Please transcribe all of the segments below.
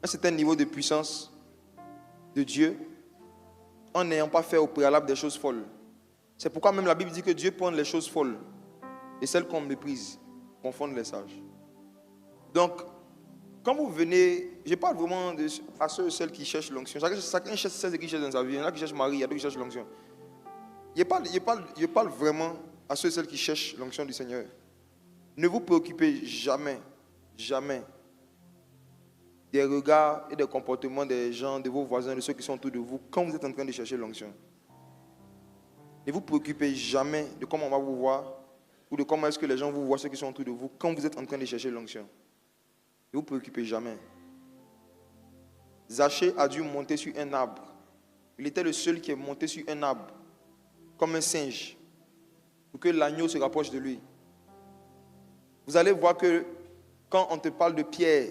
un certain niveau de puissance de Dieu en n'ayant pas fait au préalable des choses folles. C'est pourquoi même la Bible dit que Dieu prend les choses folles et celles qu'on méprise, confondent les sages. Donc, quand vous venez, je parle vraiment à ceux et celles qui cherchent l'onction. Chacun cherche ce qu'il cherche dans sa vie. Il y en a qui cherchent Marie, il y en a qui cherchent l'onction. Je parle vraiment à ceux et celles qui cherchent l'onction du Seigneur. Ne vous préoccupez jamais des regards et des comportements des gens, de vos voisins, de ceux qui sont autour de vous, quand vous êtes en train de chercher l'onction. Ne vous préoccupez jamais de comment on va vous voir ou de comment est-ce que les gens vous voient, ceux qui sont autour de vous, quand vous êtes en train de chercher l'onction. Ne vous préoccupez jamais. Zachée a dû monter sur un arbre. Il était le seul qui est monté sur un arbre, comme un singe, pour que l'agneau se rapproche de lui. Vous allez voir que quand on te parle de Pierre,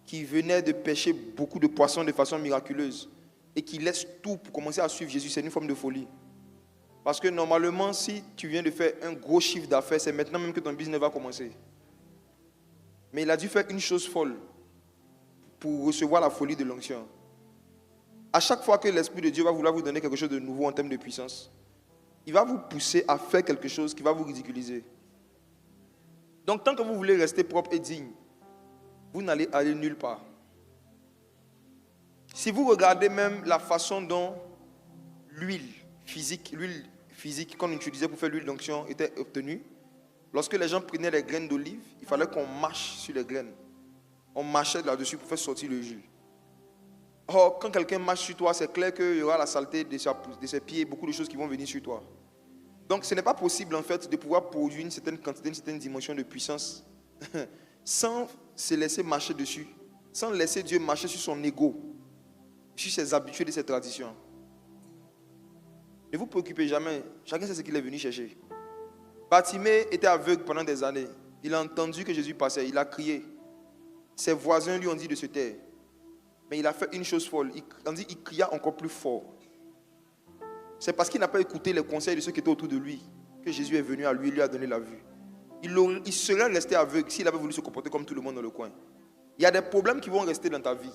qui venait de pêcher beaucoup de poissons de façon miraculeuse, et qui laisse tout pour commencer à suivre Jésus, c'est une forme de folie. Parce que normalement, si tu viens de faire un gros chiffre d'affaires, c'est maintenant même que ton business va commencer. Mais il a dû faire une chose folle pour recevoir la folie de l'onction. À chaque fois que l'Esprit de Dieu va vouloir vous donner quelque chose de nouveau en termes de puissance, il va vous pousser à faire quelque chose qui va vous ridiculiser. Donc, tant que vous voulez rester propre et digne, vous n'allez aller nulle part. Si vous regardez même la façon dont l'huile physique qu'on utilisait pour faire l'huile d'onction était obtenue, lorsque les gens prenaient les graines d'olive, il fallait qu'on marche sur les graines. On marchait là-dessus pour faire sortir le jus. Or, quand quelqu'un marche sur toi, c'est clair qu'il y aura la saleté de ses pieds, beaucoup de choses qui vont venir sur toi. Donc, ce n'est pas possible en fait de pouvoir produire une certaine quantité, une certaine dimension de puissance sans se laisser marcher dessus, sans laisser Dieu marcher sur son ego, sur ses habitudes et ses traditions. Ne vous préoccupez jamais, chacun sait ce qu'il est venu chercher. Bartimée était aveugle pendant des années. Il a entendu que Jésus passait, il a crié. Ses voisins lui ont dit de se taire. Mais il a fait une chose folle, il cria encore plus fort. C'est parce qu'il n'a pas écouté les conseils de ceux qui étaient autour de lui que Jésus est venu à lui et lui a donné la vue. Il serait resté aveugle s'il avait voulu se comporter comme tout le monde dans le coin. Il y a des problèmes qui vont rester dans ta vie.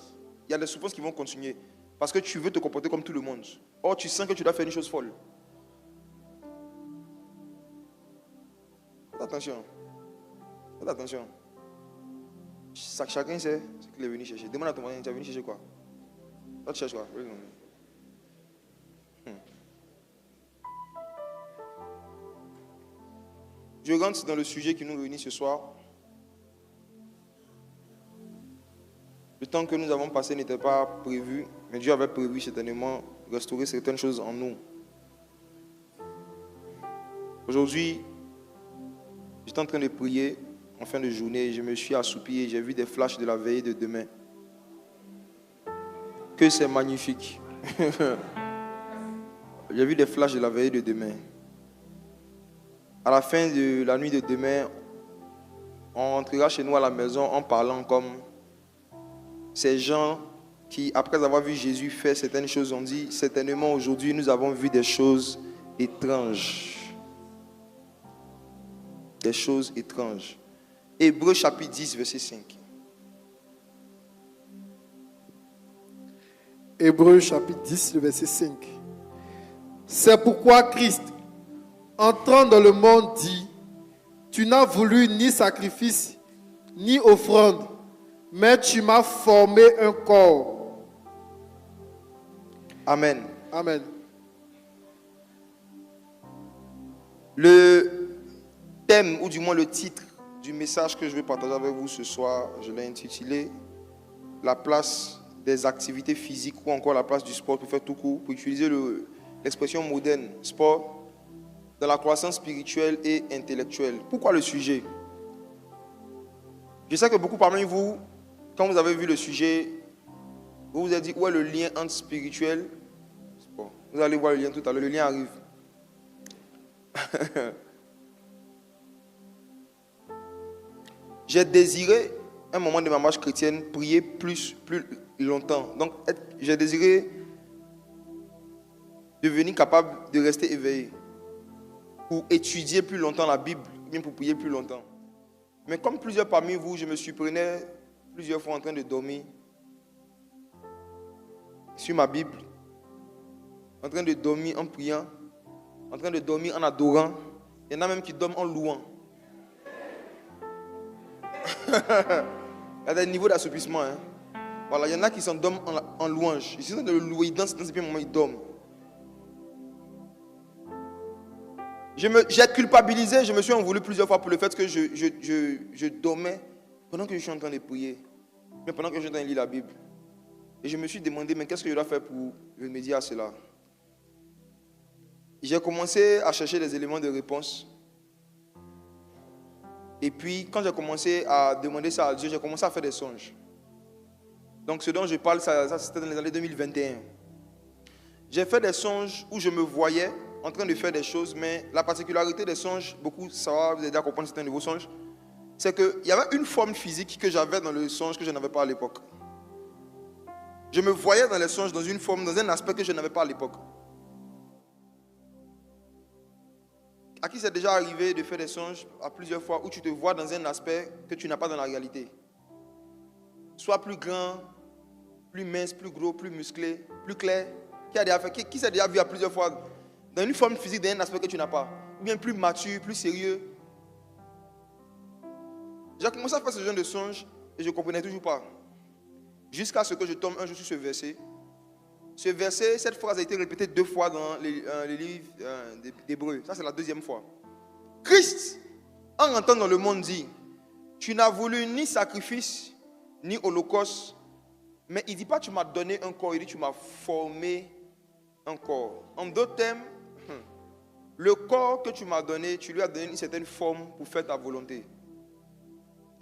Il y a des souffrances qui vont continuer. Parce que tu veux te comporter comme tout le monde. Or, tu sens que tu dois faire une chose folle. Faites attention. Faites attention. Chacun sait ce qu'il est venu chercher. Demande à ton voisin, tu es venu chercher quoi? Toi, tu cherches quoi? Je rentre dans le sujet qui nous réunit ce soir. Le temps que nous avons passé n'était pas prévu, mais Dieu avait prévu certainement restaurer certaines choses en nous. Aujourd'hui, j'étais en train de prier en fin de journée, je me suis assoupi et j'ai vu des flashs de la veillée de demain. Que c'est magnifique. J'ai vu des flashs de la veillée de demain. À la fin de la nuit de demain, on rentrera chez nous à la maison en parlant comme ces gens qui, après avoir vu Jésus faire certaines choses, ont dit, certainement aujourd'hui, nous avons vu des choses étranges. Des choses étranges. Hébreux chapitre 10, verset 5. Hébreux chapitre 10, le verset 5. C'est pourquoi Christ, entrant dans le monde, dit, tu n'as voulu ni sacrifice, ni offrande, mais tu m'as formé un corps. Amen. Amen. Le thème, ou du moins le titre du message que je vais partager avec vous ce soir, je l'ai intitulé « La place des activités physiques ou encore la place du sport pour faire tout court », pour utiliser l'expression moderne, sport, dans la croissance spirituelle et intellectuelle. Pourquoi le sujet? Je sais que beaucoup parmi vous, quand vous avez vu le sujet, vous vous êtes dit où est le lien entre spirituel et sport. Vous allez voir le lien tout à l'heure, le lien arrive. J'ai désiré, à un moment de ma marche chrétienne, prier plus longtemps. Donc, j'ai désiré devenir capable de rester éveillé pour étudier plus longtemps la Bible, bien pour prier plus longtemps. Mais comme plusieurs parmi vous, je me surprenais plusieurs fois en train de dormir sur ma Bible, en train de dormir en priant, en train de dormir en adorant. Il y en a même qui dorment en louant. Il y a des niveaux d'assoupissement. Hein. Voilà, il y en a qui s'endorment en louange. Ils sont en train de le louer, ils dansent, et puis à un moment ils dorment. J'ai culpabilisé, je me suis en voulu plusieurs fois pour le fait que je dormais pendant que je suis en train de prier, mais pendant que je suis en train de lire la Bible. Et je me suis demandé, mais qu'est-ce que je dois faire pour remédier à cela? J'ai commencé à chercher des éléments de réponse. Et puis, quand j'ai commencé à demander ça à Dieu, j'ai commencé à faire des songes. Donc, ce dont je parle, ça c'était dans les années 2021. J'ai fait des songes où je me voyais en train de faire des choses, mais la particularité des songes, beaucoup, ça va vous aider à comprendre certains de vos songes, c'est qu'il y avait une forme physique que j'avais dans le songe que je n'avais pas à l'époque. Je me voyais dans les songes dans une forme, dans un aspect que je n'avais pas à l'époque. À qui c'est déjà arrivé de faire des songes à plusieurs fois où tu te vois dans un aspect que tu n'as pas dans la réalité? Soit plus grand, plus mince, plus gros, plus musclé, plus clair. Qui s'est déjà vu à plusieurs fois dans une forme physique, dans un aspect que tu n'as pas? Ou bien plus mature, plus sérieux? J'ai commencé à faire ce genre de songes et je ne comprenais toujours pas. Jusqu'à ce que je tombe un jour sur ce verset. Ce verset, cette phrase a été répétée 2 fois dans les livres d'Hébreux. Ça, c'est la 2e fois. Christ, en rentrant dans le monde, dit, tu n'as voulu ni sacrifice, ni holocauste, mais il ne dit pas tu m'as donné un corps, il dit tu m'as formé un corps. En d'autres termes, le corps que tu m'as donné, tu lui as donné une certaine forme pour faire ta volonté.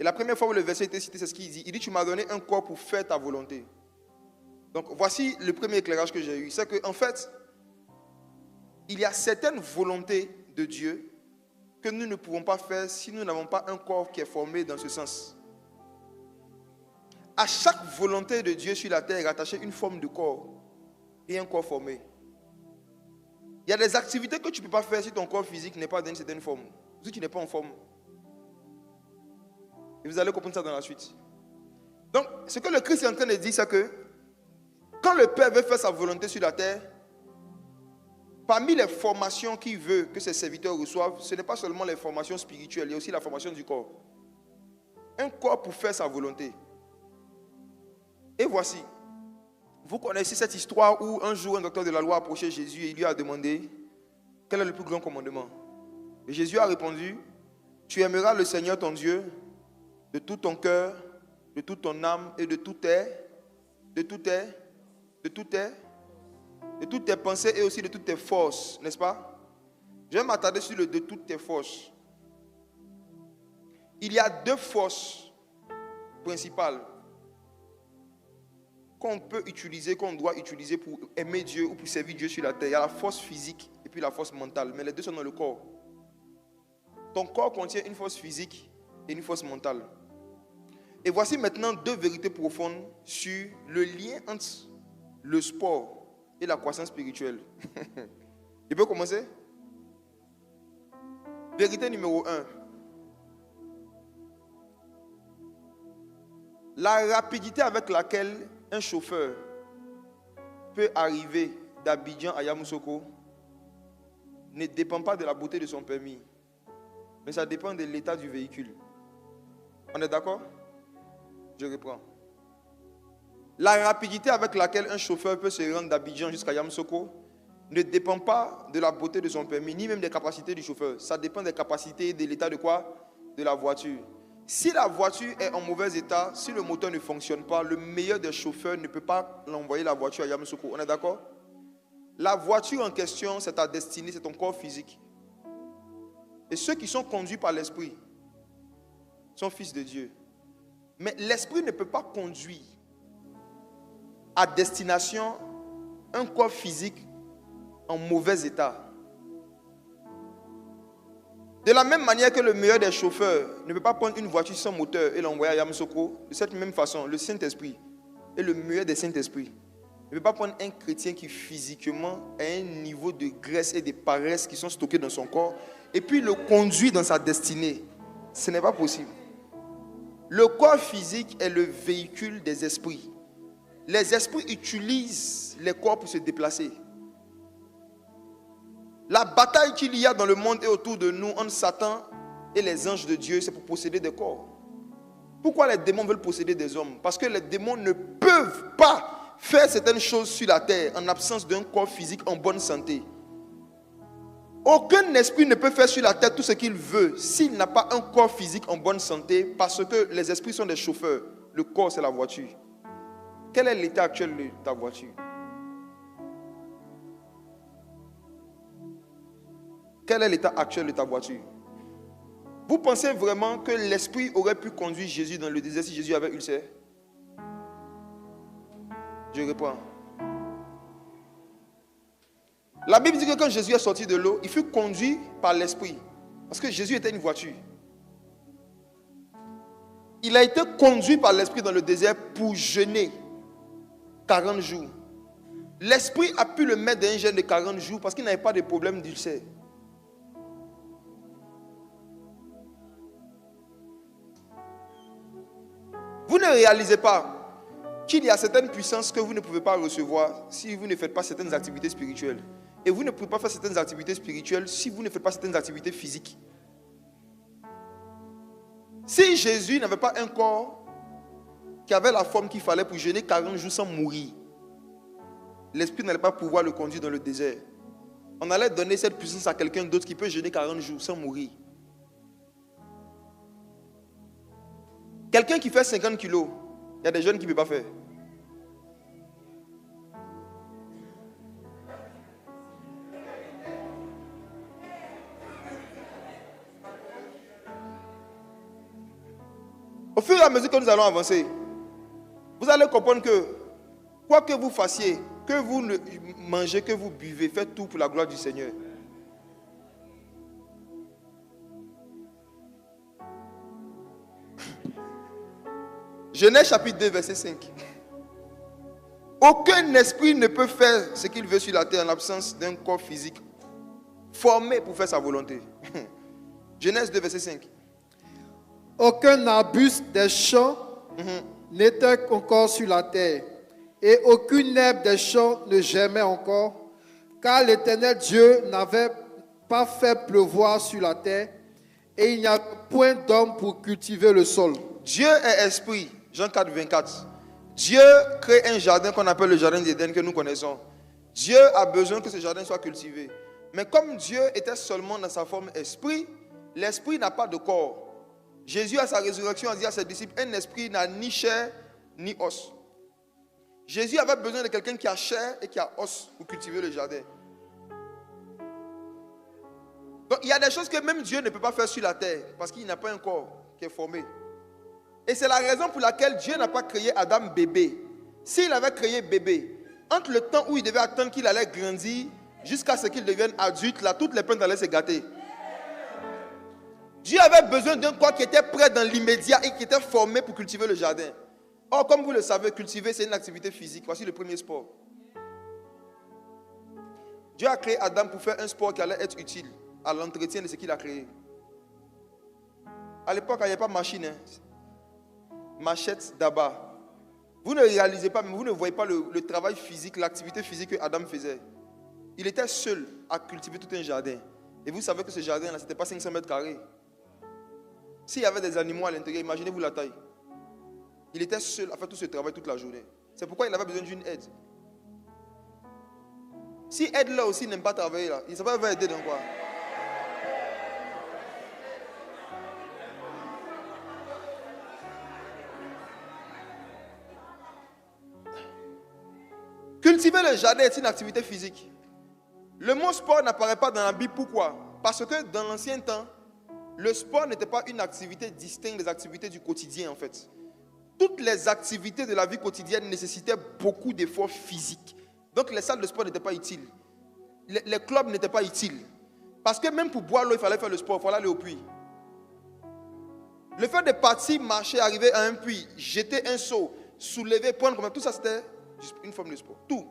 Et la première fois où le verset était cité, c'est ce qu'il dit. Il dit, tu m'as donné un corps pour faire ta volonté. Donc, voici le premier éclairage que j'ai eu. C'est qu'en fait, il y a certaines volontés de Dieu que nous ne pouvons pas faire si nous n'avons pas un corps qui est formé dans ce sens. À chaque volonté de Dieu sur la terre est attachée une forme de corps et un corps formé. Il y a des activités que tu ne peux pas faire si ton corps physique n'est pas dans une certaine forme. Si tu n'es pas en forme. Et vous allez comprendre ça dans la suite. Donc, ce que le Christ est en train de dire, c'est que quand le Père veut faire sa volonté sur la terre, parmi les formations qu'il veut que ses serviteurs reçoivent, ce n'est pas seulement les formations spirituelles, il y a aussi la formation du corps. Un corps pour faire sa volonté. Et voici, vous connaissez cette histoire où un jour un docteur de la loi approchait Jésus et il lui a demandé quel est le plus grand commandement. Et Jésus a répondu, tu aimeras le Seigneur ton Dieu de tout ton cœur, de toute ton âme et de toutes tes pensées et aussi de toutes tes forces, n'est-ce pas? Je vais m'attarder sur le de toutes tes forces. Il y a 2 forces principales qu'on peut utiliser, qu'on doit utiliser pour aimer Dieu ou pour servir Dieu sur la terre. Il y a la force physique et puis la force mentale, mais les 2 sont dans le corps. Ton corps contient une force physique et une force mentale. Et voici maintenant 2 vérités profondes sur le lien entre le sport et la croissance spirituelle. Je peux commencer? Vérité numéro 1. La rapidité avec laquelle un chauffeur peut arriver d'Abidjan à Yamoussoukro ne dépend pas de la beauté de son permis, mais ça dépend de l'état du véhicule. On est d'accord? Je reprends. La rapidité avec laquelle un chauffeur peut se rendre d'Abidjan jusqu'à Yamoussoukro ne dépend pas de la beauté de son permis, ni même des capacités du chauffeur. Ça dépend des capacités et de l'état de quoi? De la voiture. Si la voiture est en mauvais état, si le moteur ne fonctionne pas, le meilleur des chauffeurs ne peut pas l'envoyer la voiture à Yamoussoukro. On est d'accord? La voiture en question, c'est ta destinée, c'est ton corps physique. Et ceux qui sont conduits par l'esprit sont fils de Dieu. Mais l'esprit ne peut pas conduire à destination un corps physique en mauvais état. De la même manière que le meilleur des chauffeurs ne peut pas prendre une voiture sans moteur et l'envoyer à Yamoussoukro, de cette même façon, le Saint-Esprit est le meilleur des Saint-Esprits. Ne peut pas prendre un chrétien qui physiquement a un niveau de graisse et de paresse qui sont stockés dans son corps et puis le conduire dans sa destinée. Ce n'est pas possible. Le corps physique est le véhicule des esprits. les esprits utilisent les corps pour se déplacer. La bataille qu'il y a dans le monde et autour de nous entre Satan et les anges de Dieu, c'est pour posséder des corps. Pourquoi les démons veulent posséder des hommes? Parce que les démons ne peuvent pas faire certaines choses sur la terre en absence d'un corps physique en bonne santé. Aucun esprit ne peut faire sur la terre tout ce qu'il veut s'il n'a pas un corps physique en bonne santé, parce que les esprits sont des chauffeurs. Le corps, c'est la voiture. Quel est l'état actuel de ta voiture? Quel est l'état actuel de ta voiture? Vous pensez vraiment que l'esprit aurait pu conduire Jésus dans le désert si Jésus avait ulcère? Je réponds. La Bible dit que quand Jésus est sorti de l'eau, il fut conduit par l'esprit. Parce que Jésus était une voiture. Il a été conduit par l'esprit dans le désert pour jeûner 40 jours. L'esprit a pu le mettre dans un jeûne de 40 jours parce qu'il n'avait pas de problème d'ulcère. Vous ne réalisez pas qu'il y a certaines puissances que vous ne pouvez pas recevoir si vous ne faites pas certaines activités spirituelles. Et vous ne pouvez pas faire certaines activités spirituelles si vous ne faites pas certaines activités physiques. Si Jésus n'avait pas un corps qui avait la forme qu'il fallait pour jeûner 40 jours sans mourir, l'esprit n'allait pas pouvoir le conduire dans le désert. On allait donner cette puissance à quelqu'un d'autre qui peut jeûner 40 jours sans mourir. Quelqu'un qui fait 50 kilos, il y a des jeunes qui ne peuvent pas faire. Au fur et à mesure que nous allons avancer, vous allez comprendre que quoi que vous fassiez, que vous mangez, que vous buvez, faites tout pour la gloire du Seigneur. Genèse chapitre 2, verset 5. Aucun esprit ne peut faire ce qu'il veut sur la terre en l'absence d'un corps physique formé pour faire sa volonté. Genèse 2, verset 5. Aucun arbuste des champs n'était encore sur la terre, et aucune herbe des champs ne germait encore, car l'Éternel Dieu n'avait pas fait pleuvoir sur la terre, et il n'y a point d'homme pour cultiver le sol. Dieu est esprit. Jean 4, 24. Dieu crée un jardin qu'on appelle le jardin d'Éden que nous connaissons. Dieu a besoin que ce jardin soit cultivé. Mais comme Dieu était seulement dans sa forme esprit, l'esprit n'a pas de corps. Jésus, à sa résurrection, a dit à ses disciples, un esprit n'a ni chair ni os. Jésus avait besoin de quelqu'un qui a chair et qui a os pour cultiver le jardin. Donc il y a des choses que même Dieu ne peut pas faire sur la terre parce qu'il n'a pas un corps qui est formé. Et c'est la raison pour laquelle Dieu n'a pas créé Adam bébé. S'il avait créé bébé, entre le temps où il devait attendre qu'il allait grandir jusqu'à ce qu'il devienne adulte, là, toutes les plantes allaient se gâter. Dieu avait besoin d'un corps qui était prêt dans l'immédiat et qui était formé pour cultiver le jardin. Or, comme vous le savez, cultiver, c'est une activité physique. Voici le premier sport. Dieu a créé Adam pour faire un sport qui allait être utile à l'entretien de ce qu'il a créé. À l'époque, il n'y avait pas de machine. Machette d'abat. Vous ne réalisez pas, mais vous ne voyez pas le travail physique, l'activité physique que Adam faisait. Il était seul à cultiver tout un jardin. Et vous savez que ce jardin-là, ce n'était pas 500 mètres carrés. S'il y avait des animaux à l'intérieur, imaginez-vous la taille. Il était seul à faire tout ce travail toute la journée. C'est pourquoi il avait besoin d'une aide. Si aide là aussi n'aime pas travailler là, il ne sait pas aider dans quoi. Cultiver le jardin est une activité physique. Le mot sport n'apparaît pas dans la Bible. Pourquoi? Parce que dans l'ancien temps, le sport n'était pas une activité distincte des activités du quotidien en fait. Toutes les activités de la vie quotidienne nécessitaient beaucoup d'efforts physiques. Donc les salles de sport n'étaient pas utiles. Les clubs n'étaient pas utiles. Parce que même pour boire l'eau, il fallait faire le sport, il fallait aller au puits. Le fait de partir, marcher, arriver à un puits, jeter un seau, soulever, prendre comme tout ça, c'était une forme de sport. Tout.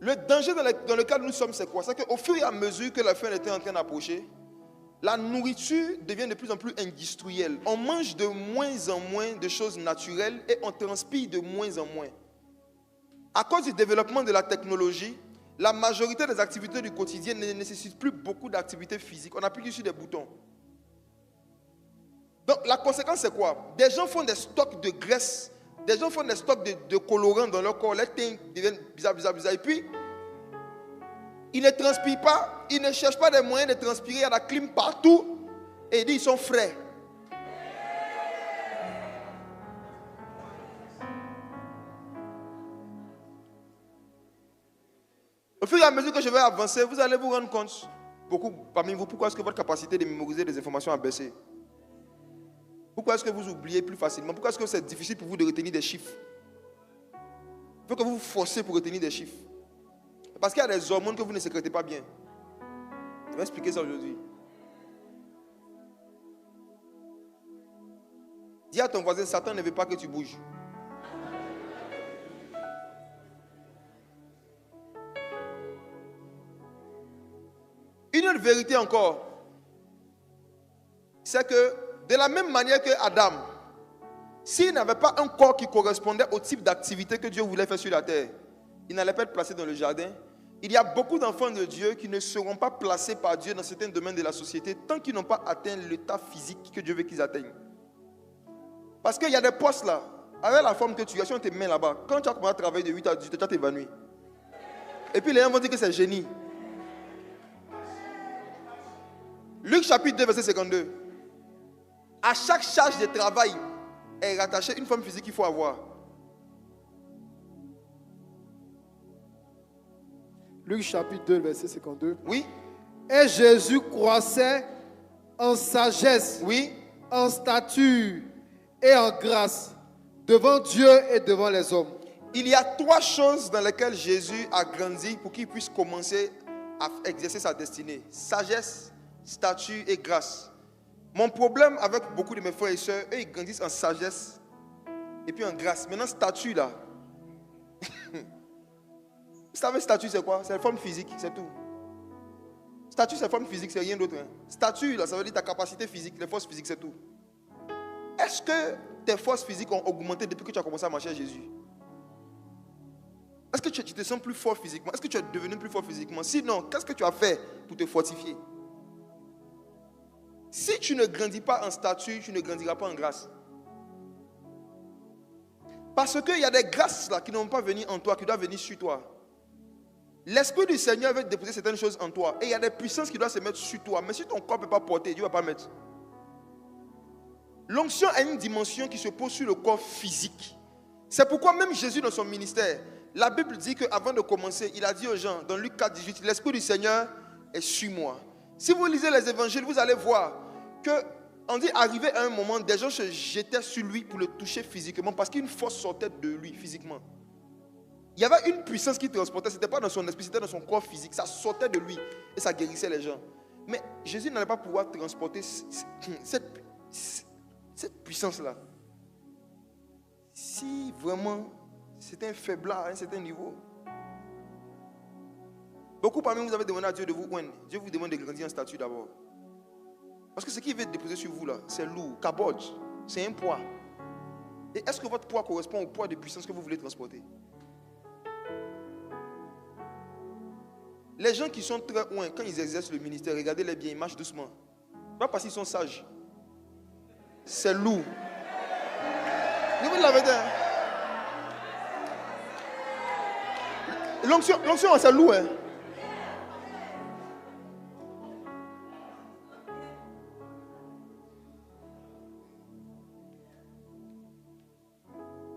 Le danger dans lequel nous sommes, c'est quoi? C'est qu'au fur et à mesure que la fin était en train d'approcher, la nourriture devient de plus en plus industrielle. On mange de moins en moins de choses naturelles et on transpire de moins en moins. À cause du développement de la technologie, la majorité des activités du quotidien ne nécessitent plus beaucoup d'activités physiques. On appuie sur des boutons. Donc la conséquence c'est quoi? Des gens font des stocks de graisse, des gens font des stocks de colorants dans leur corps, les teintes deviennent bizarres. Et puis, ils ne transpirent pas, ils ne cherchent pas des moyens de transpirer, il y a la clim partout. Et ils disent qu'ils sont frais. Au fur et à mesure que je vais avancer, vous allez vous rendre compte, beaucoup parmi vous, pourquoi est-ce que votre capacité de mémoriser des informations a baissé? Pourquoi est-ce que vous oubliez plus facilement? Pourquoi est-ce que c'est difficile pour vous de retenir des chiffres? Il faut que vous vous forcez pour retenir des chiffres. Parce qu'il y a des hormones que vous ne sécrétez pas bien. Je vais expliquer ça aujourd'hui. Dis à ton voisin, Satan ne veut pas que tu bouges. Une autre vérité encore, c'est que de la même manière que Adam, s'il n'avait pas un corps qui correspondait au type d'activité que Dieu voulait faire sur la terre, il n'allait pas être placé dans le jardin. Il y a beaucoup d'enfants de Dieu qui ne seront pas placés par Dieu dans certains domaines de la société tant qu'ils n'ont pas atteint l'état physique que Dieu veut qu'ils atteignent. Parce qu'il y a des postes là, avec la forme que tu as, si on te met là-bas, quand tu as commencé à travailler de 8 à 18, tu vas t'évanouir. Et puis les gens vont dire que c'est génie. Luc chapitre 2, verset 52. À chaque charge de travail est rattachée une forme physique qu'il faut avoir. Luc chapitre 2, verset 52. Oui. Et Jésus croissait en sagesse, Oui. en stature et en grâce devant Dieu et devant les hommes. Il y a 3 choses dans lesquelles Jésus a grandi pour qu'il puisse commencer à exercer sa destinée. Sagesse, stature et grâce. Mon problème avec beaucoup de mes frères et sœurs, eux ils grandissent en sagesse et puis en grâce. Maintenant, statue là. Vous savez, statue c'est quoi? C'est la forme physique, c'est tout. Statue c'est forme physique, c'est rien d'autre. Hein. Statue là, ça veut dire ta capacité physique, les forces physiques, c'est tout. Est-ce que tes forces physiques ont augmenté depuis que tu as commencé à marcher à Jésus? Est-ce que tu te sens plus fort physiquement? Est-ce que tu es devenu plus fort physiquement? Sinon, qu'est-ce que tu as fait pour te fortifier? Si tu ne grandis pas en stature, tu ne grandiras pas en grâce. Parce qu'il y a des grâces là qui ne vont pas venir en toi, qui doivent venir sur toi. L'Esprit du Seigneur veut déposer certaines choses en toi. Et il y a des puissances qui doivent se mettre sur toi. Mais si ton corps ne peut pas porter, Dieu ne va pas mettre. L'onction a une dimension qui se pose sur le corps physique. C'est pourquoi même Jésus dans son ministère, la Bible dit qu'avant de commencer, il a dit aux gens, dans Luc 4, 18, l'Esprit du Seigneur est sur moi. Si vous lisez les évangiles, vous allez voir qu'on dit, arrivé à un moment, des gens se jetaient sur lui pour le toucher physiquement parce qu'une force sortait de lui physiquement. Il y avait une puissance qui transportait, ce n'était pas dans son esprit, c'était dans son corps physique. Ça sortait de lui et ça guérissait les gens. Mais Jésus n'allait pas pouvoir transporter cette puissance-là. Si vraiment c'était un faiblard à un certain niveau. Beaucoup parmi vous avez demandé à Dieu de vous oindre. Dieu vous demande de grandir en statut d'abord. Parce que ce qu'il veut déposer sur vous là, c'est lourd, caboche, c'est un poids. Et est-ce que votre poids correspond au poids de puissance que vous voulez transporter? Les gens qui sont très loin, quand ils exercent le ministère, regardez-les bien, ils marchent doucement. Pas parce qu'ils sont sages. C'est lourd. Je vous l'avais dit. L'onction, c'est lourd. Hein?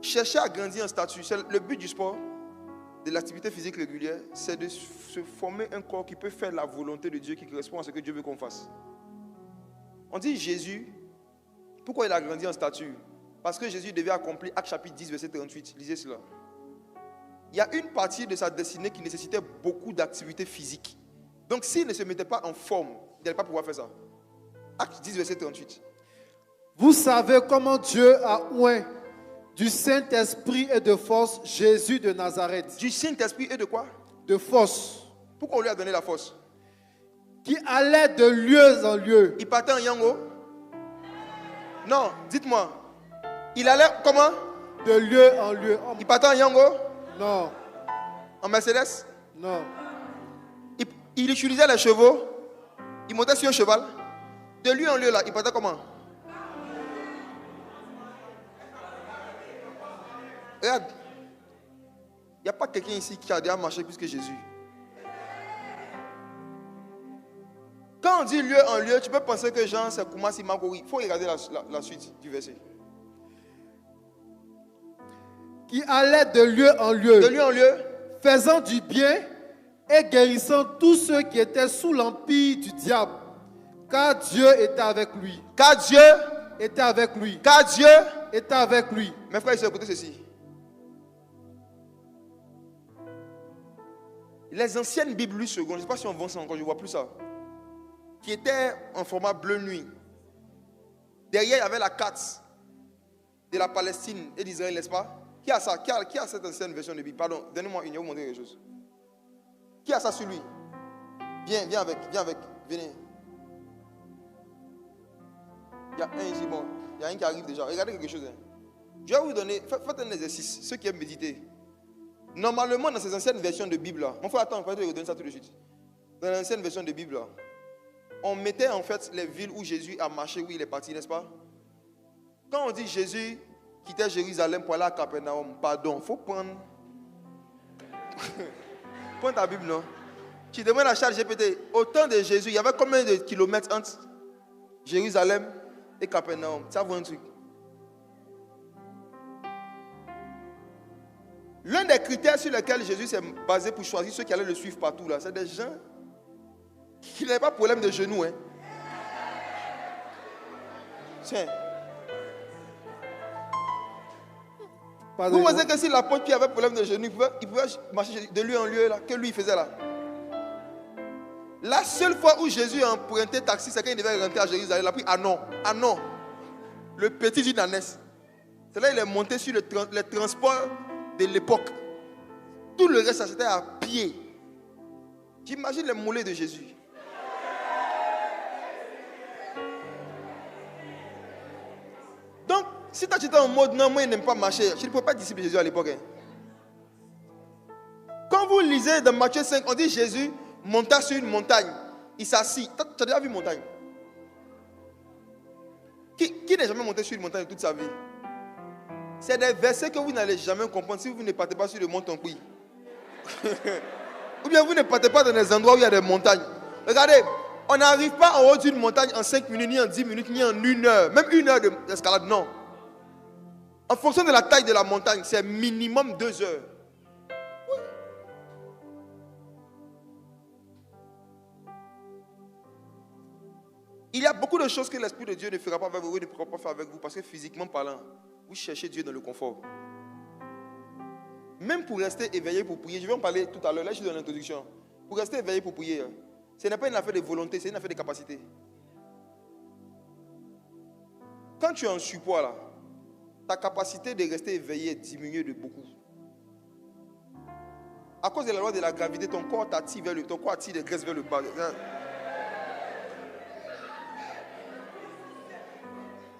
Chercher à grandir en statut, c'est le but du sport, de l'activité physique régulière, c'est de se former un corps qui peut faire la volonté de Dieu, qui correspond à ce que Dieu veut qu'on fasse. On dit Jésus, pourquoi il a grandi en stature? Parce que Jésus devait accomplir Actes chapitre 10, verset 38. Lisez cela. Il y a une partie de sa destinée qui nécessitait beaucoup d'activité physique. Donc s'il ne se mettait pas en forme, il n'allait pas pouvoir faire ça. Actes 10, verset 38. Vous savez comment Dieu a oint du Saint-Esprit et de force Jésus de Nazareth. Du Saint-Esprit et de quoi? De force. Pourquoi on lui a donné la force? qui allait de lieu en lieu. Il partait en Yango? Non, dites-moi. Il allait comment? De lieu en lieu. Il partait en Yango? Non, En Mercedes? non. Il utilisait les chevaux. Il montait sur un cheval. De lieu en lieu là, il partait comment? Regarde. Il n'y a pas quelqu'un ici qui a déjà marché plus que Jésus. Quand on dit lieu en lieu, tu peux penser que Jean c'est Koumassi Magori. Il faut regarder la suite du verset. Qui allait de lieu en lieu. De lieu en lieu. Faisant du bien et guérissant tous ceux qui étaient sous l'empire du diable. Car Dieu était avec lui. Car Dieu Était avec lui. Car Dieu Était avec lui. Mes frères et sœurs, écoutez ceci. Les anciennes Bibles secondes, je ne sais pas si on vend ça encore, je ne vois plus ça. Qui étaient en format bleu nuit. Derrière, il y avait la carte de la Palestine et d'Israël, n'est-ce pas? Qui a ça? Qui a cette ancienne version de Bible? Pardon, donnez-moi une, je vais vous montrer quelque chose. Qui a ça sur lui? Viens avec, venez. Il y a un ici, bon, il y a un qui arrive déjà. Regardez quelque chose. Hein. Je vais vous donner, faites un exercice, ceux qui aiment méditer. Normalement, dans ces anciennes versions de Bible, là, mon frère, attends, je vais te redonner ça tout de suite. Dans l'ancienne version de Bible, là, on mettait en fait les villes où Jésus a marché, où il est parti, n'est-ce pas? Quand on dit Jésus quittait Jérusalem pour aller à Capernaum, pardon, il faut prendre. Prends ta Bible, non? Tu demandes à ChatGPT, au temps de Jésus, il y avait combien de kilomètres entre Jérusalem et Capernaum? Ça vaut un truc. L'un des critères sur lesquels Jésus s'est basé pour choisir ceux qui allaient le suivre partout, là, c'est des gens qui n'avaient pas de problème de genoux. Hein. Tiens. Vous pensez que si l'apôtre qui avait problème de genoux, il pouvait marcher de lieu en lieu, là, que lui il faisait là? La seule fois où Jésus a emprunté taxi, c'est quand il devait rentrer à Jérusalem. Il a pris Anon, le petit du Nanès. C'est là qu'il est monté sur les transports de l'époque. Tout le reste, c'était à pied. J'imagine les mollets de Jésus. Donc, si tu étais en mode non, moi, il n'aime pas marcher, je ne peux pas être disciple de Jésus à l'époque. Hein. Quand vous lisez dans Matthieu 5, on dit Jésus monta sur une montagne. Il s'assit. Tu as déjà vu une montagne? Qui n'a jamais monté sur une montagne toute sa vie? C'est des versets que vous n'allez jamais comprendre si vous ne partez pas sur le mont Tonkoui. Ou bien vous ne partez pas dans des endroits où il y a des montagnes. Regardez, on n'arrive pas en haut d'une montagne en 5 minutes, ni en 10 minutes, ni en 1 heure. Même 1 heure d'escalade, non. En fonction de la taille de la montagne, c'est minimum 2 heures. Oui. Il y a beaucoup de choses que l'Esprit de Dieu ne fera pas avec vous, ne pourra pas faire avec vous, parce que physiquement parlant, vous cherchez Dieu dans le confort. Même pour rester éveillé pour prier, je vais en parler tout à l'heure, là je suis dans l'introduction. Pour rester éveillé pour prier, ce n'est pas une affaire de volonté, c'est une affaire de capacité. Quand tu es en surpoids là, ta capacité de rester éveillé diminue de beaucoup. À cause de la loi de la gravité, ton corps t'attire vers ton corps attire des graisses vers le bas.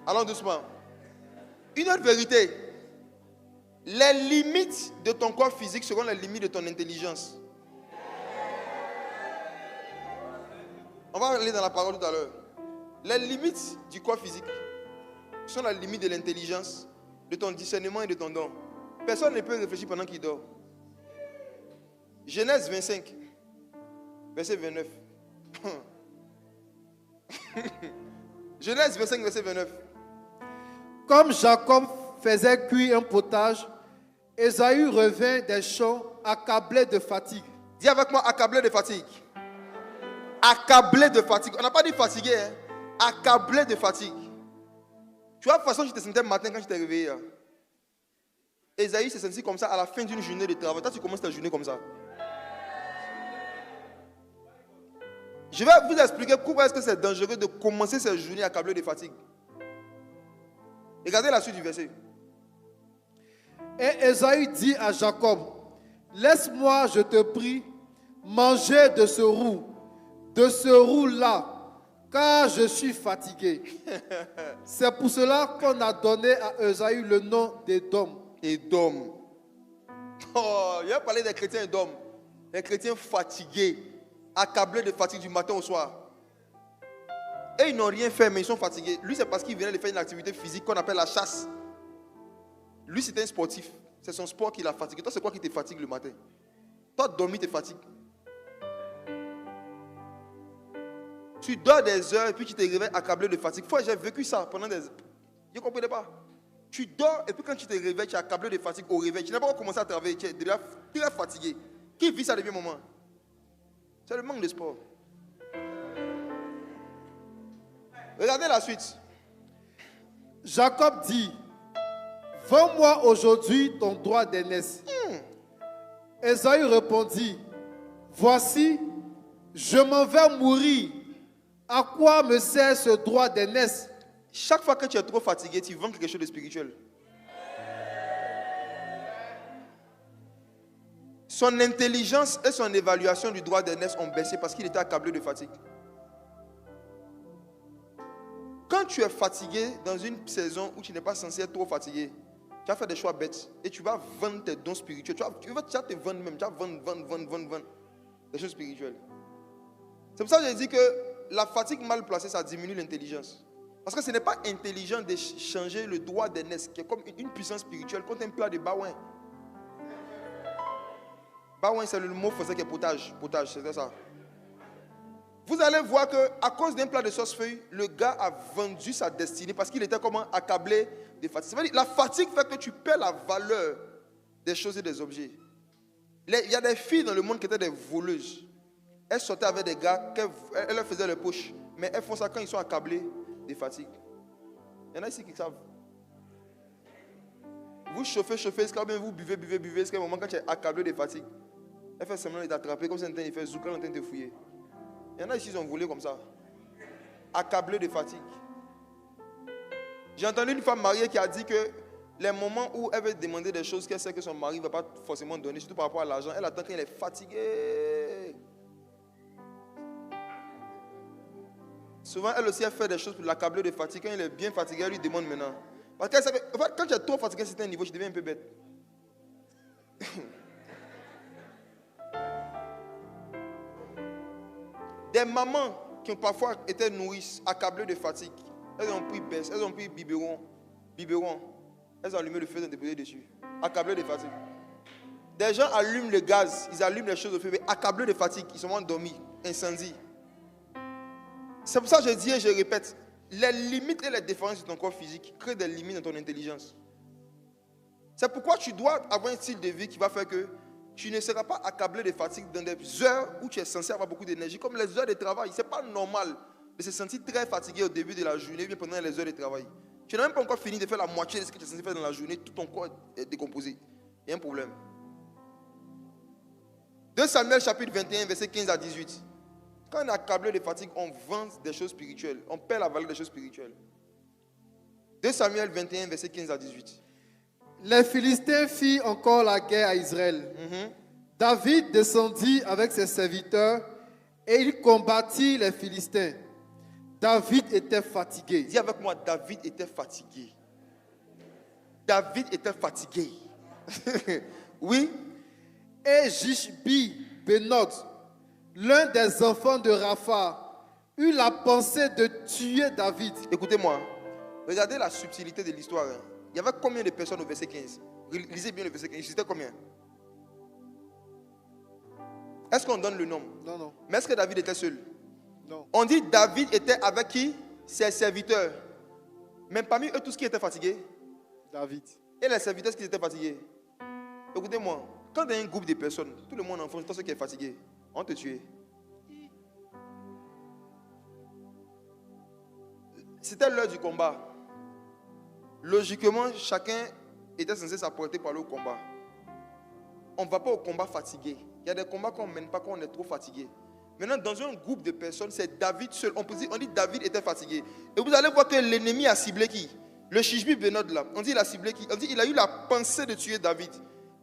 Allons doucement. Une autre vérité. Les limites de ton corps physique seront les limites de ton intelligence. On va aller dans la parole tout à l'heure. Les limites du corps physique sont les limites de l'intelligence, de ton discernement et de ton don. Personne ne peut réfléchir pendant qu'il dort. Genèse 25, verset 29. Genèse 25, verset 29. Comme Jacob faisait cuire un potage, Ésaü revint des champs accablé de fatigue. Dis avec moi, accablé de fatigue. Accablé de fatigue. On n'a pas dit fatigué, hein? Accablé de fatigue. Tu vois la façon dont tu te sentais le matin quand tu t'es réveillé. Hein? Ésaü s'est senti comme ça à la fin d'une journée de travail. Toi, tu commences ta journée comme ça. Je vais vous expliquer pourquoi est-ce que c'est dangereux de commencer cette journée accablé de fatigue. Regardez la suite du verset. Et Ésaü dit à Jacob, laisse-moi, je te prie, manger de ce roux, de ce roux-là, car je suis fatigué. C'est pour cela qu'on a donné à Esaü le nom d'Édom. Édom. Oh, il a parlé des chrétiens Édom. Les chrétiens fatigués, accablés de fatigue du matin au soir. Et ils n'ont rien fait, mais ils sont fatigués. Lui, c'est parce qu'il venait de faire une activité physique qu'on appelle la chasse. Lui, c'était un sportif. C'est son sport qui l'a fatigué. Toi, c'est quoi qui te fatigue le matin? Toi, dormir te fatigue. Tu dors des heures et puis tu te réveilles accablé de fatigue. J'ai vécu ça pendant des heures. Je ne comprenais pas. Tu dors et puis quand tu te réveilles, tu es accablé de fatigue au réveil. Tu n'as pas commencé à travailler, tu es déjà très fatigué. Qui vit ça depuis un moment? C'est le manque de sport. Regardez la suite. Jacob dit, vends-moi aujourd'hui ton droit d'aînesse. Ésaü répondit, voici, je m'en vais mourir. À quoi me sert ce droit d'aînesse? Chaque fois que tu es trop fatigué, tu vends quelque chose de spirituel. Son intelligence et son évaluation du droit d'aînesse ont baissé parce qu'il était accablé de fatigue. Quand tu es fatigué dans une saison où tu n'es pas censé être trop fatigué, tu vas faire des choix bêtes et tu vas vendre tes dons spirituels. Tu vas te vendre même, tu vas vendre des choses spirituelles. C'est pour ça que j'ai dit que la fatigue mal placée, ça diminue l'intelligence. Parce que ce n'est pas intelligent de changer le droit d'aînesse, qui est comme une puissance spirituelle, contre un plat de baouin. Baouin, c'est le mot français qui est potage. Potage, c'est ça. Vous allez voir qu'à cause d'un plat de sauce feuille, le gars a vendu sa destinée parce qu'il était comment accablé de fatigue. Ça veut dire, la fatigue fait que tu perds la valeur des choses et des objets. Il y a des filles dans le monde qui étaient des voleuses. Elles sortaient avec des gars, elles leur faisaient les poches. Mais elles font ça quand ils sont accablés de fatigue. Il y en a ici qui savent. Vous chauffez, jusqu'à bien vous buvez, jusqu'à un moment quand tu es accablé de fatigue. Elle fait semblant de t'attraper comme si elle fait zouk, en train de te fouiller. Il y en a ici qui ont volé comme ça. Accablé de fatigue. J'ai entendu une femme mariée qui a dit que les moments où elle veut demander des choses qu'elle sait que son mari ne va pas forcément donner, surtout par rapport à l'argent, elle attend quand il est fatigué. Souvent, elle aussi, elle fait des choses pour l'accabler de fatigue. Quand il est bien fatigué, elle lui demande maintenant. Parce qu'elle sait que, en fait, quand tu es trop fatigué à un certain niveau, tu deviens un peu bête. Des mamans qui ont parfois été nourrices, accablées de fatigue, elles ont pris baisse, elles ont pris biberon, elles ont allumé le feu, elles ont déposé dessus, accablées de fatigue. Des gens allument le gaz, ils allument les choses au feu, mais accablés de fatigue, ils sont endormis, incendie. C'est pour ça que je dis et je répète, les limites et les différences de ton corps physique créent des limites dans ton intelligence. C'est pourquoi tu dois avoir un style de vie qui va faire que tu ne seras pas accablé de fatigue dans des heures où tu es censé avoir beaucoup d'énergie, comme les heures de travail. Ce n'est pas normal de se sentir très fatigué au début de la journée, bien pendant les heures de travail. Tu n'as même pas encore fini de faire la moitié de ce que tu es censé faire dans la journée, tout ton corps est décomposé. Il y a un problème. 2 Samuel chapitre 21, verset 15 à 18. Quand on est accablé de fatigue, on vend des choses spirituelles. On perd la valeur des choses spirituelles. 2 Samuel 21, verset 15 à 18. Les Philistins firent encore la guerre à Israël. David descendit avec ses serviteurs et il combattit les Philistins. David était fatigué. Dis avec moi, David était fatigué. David était fatigué. Oui. Et Jishbi Benob, l'un des enfants de Rapha, eut la pensée de tuer David. Écoutez-moi, regardez la subtilité de l'histoire. Il y avait combien de personnes au verset 15? Lisez bien le verset 15. C'était combien? Est-ce qu'on donne le nom? Non. Mais est-ce que David était seul? Non. On dit David était avec qui? Ses serviteurs. Mais parmi eux, tous qui étaient fatigués? David. Et les serviteurs qui étaient fatigués? Écoutez-moi, quand il y a un groupe de personnes, tout le monde en France, tout ce qui est fatigué, on te tue. C'était l'heure du combat. Logiquement, chacun était censé s'apporter par le combat. On ne va pas au combat fatigué. Il y a des combats qu'on ne mène pas quand on est trop fatigué. Maintenant, dans un groupe de personnes, c'est David seul. On dit David était fatigué. Et vous allez voir que l'ennemi a ciblé qui? Le Shishbi Benod là. On dit il a ciblé qui? On dit il a eu la pensée de tuer David.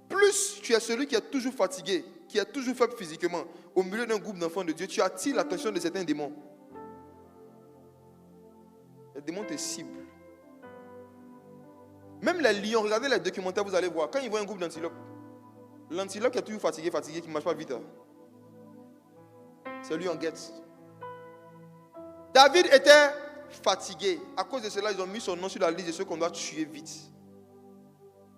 Plus tu es celui qui est toujours fatigué, qui est toujours faible physiquement, au milieu d'un groupe d'enfants de Dieu, tu attires l'attention de certains démons. Les démons te ciblent. Même les lions, regardez les documentaires, vous allez voir. Quand ils voient un groupe d'antilopes, l'antilope qui est toujours fatigué, qui ne marche pas vite, c'est lui en guette. David était fatigué. À cause de cela, ils ont mis son nom sur la liste de ceux qu'on doit tuer vite.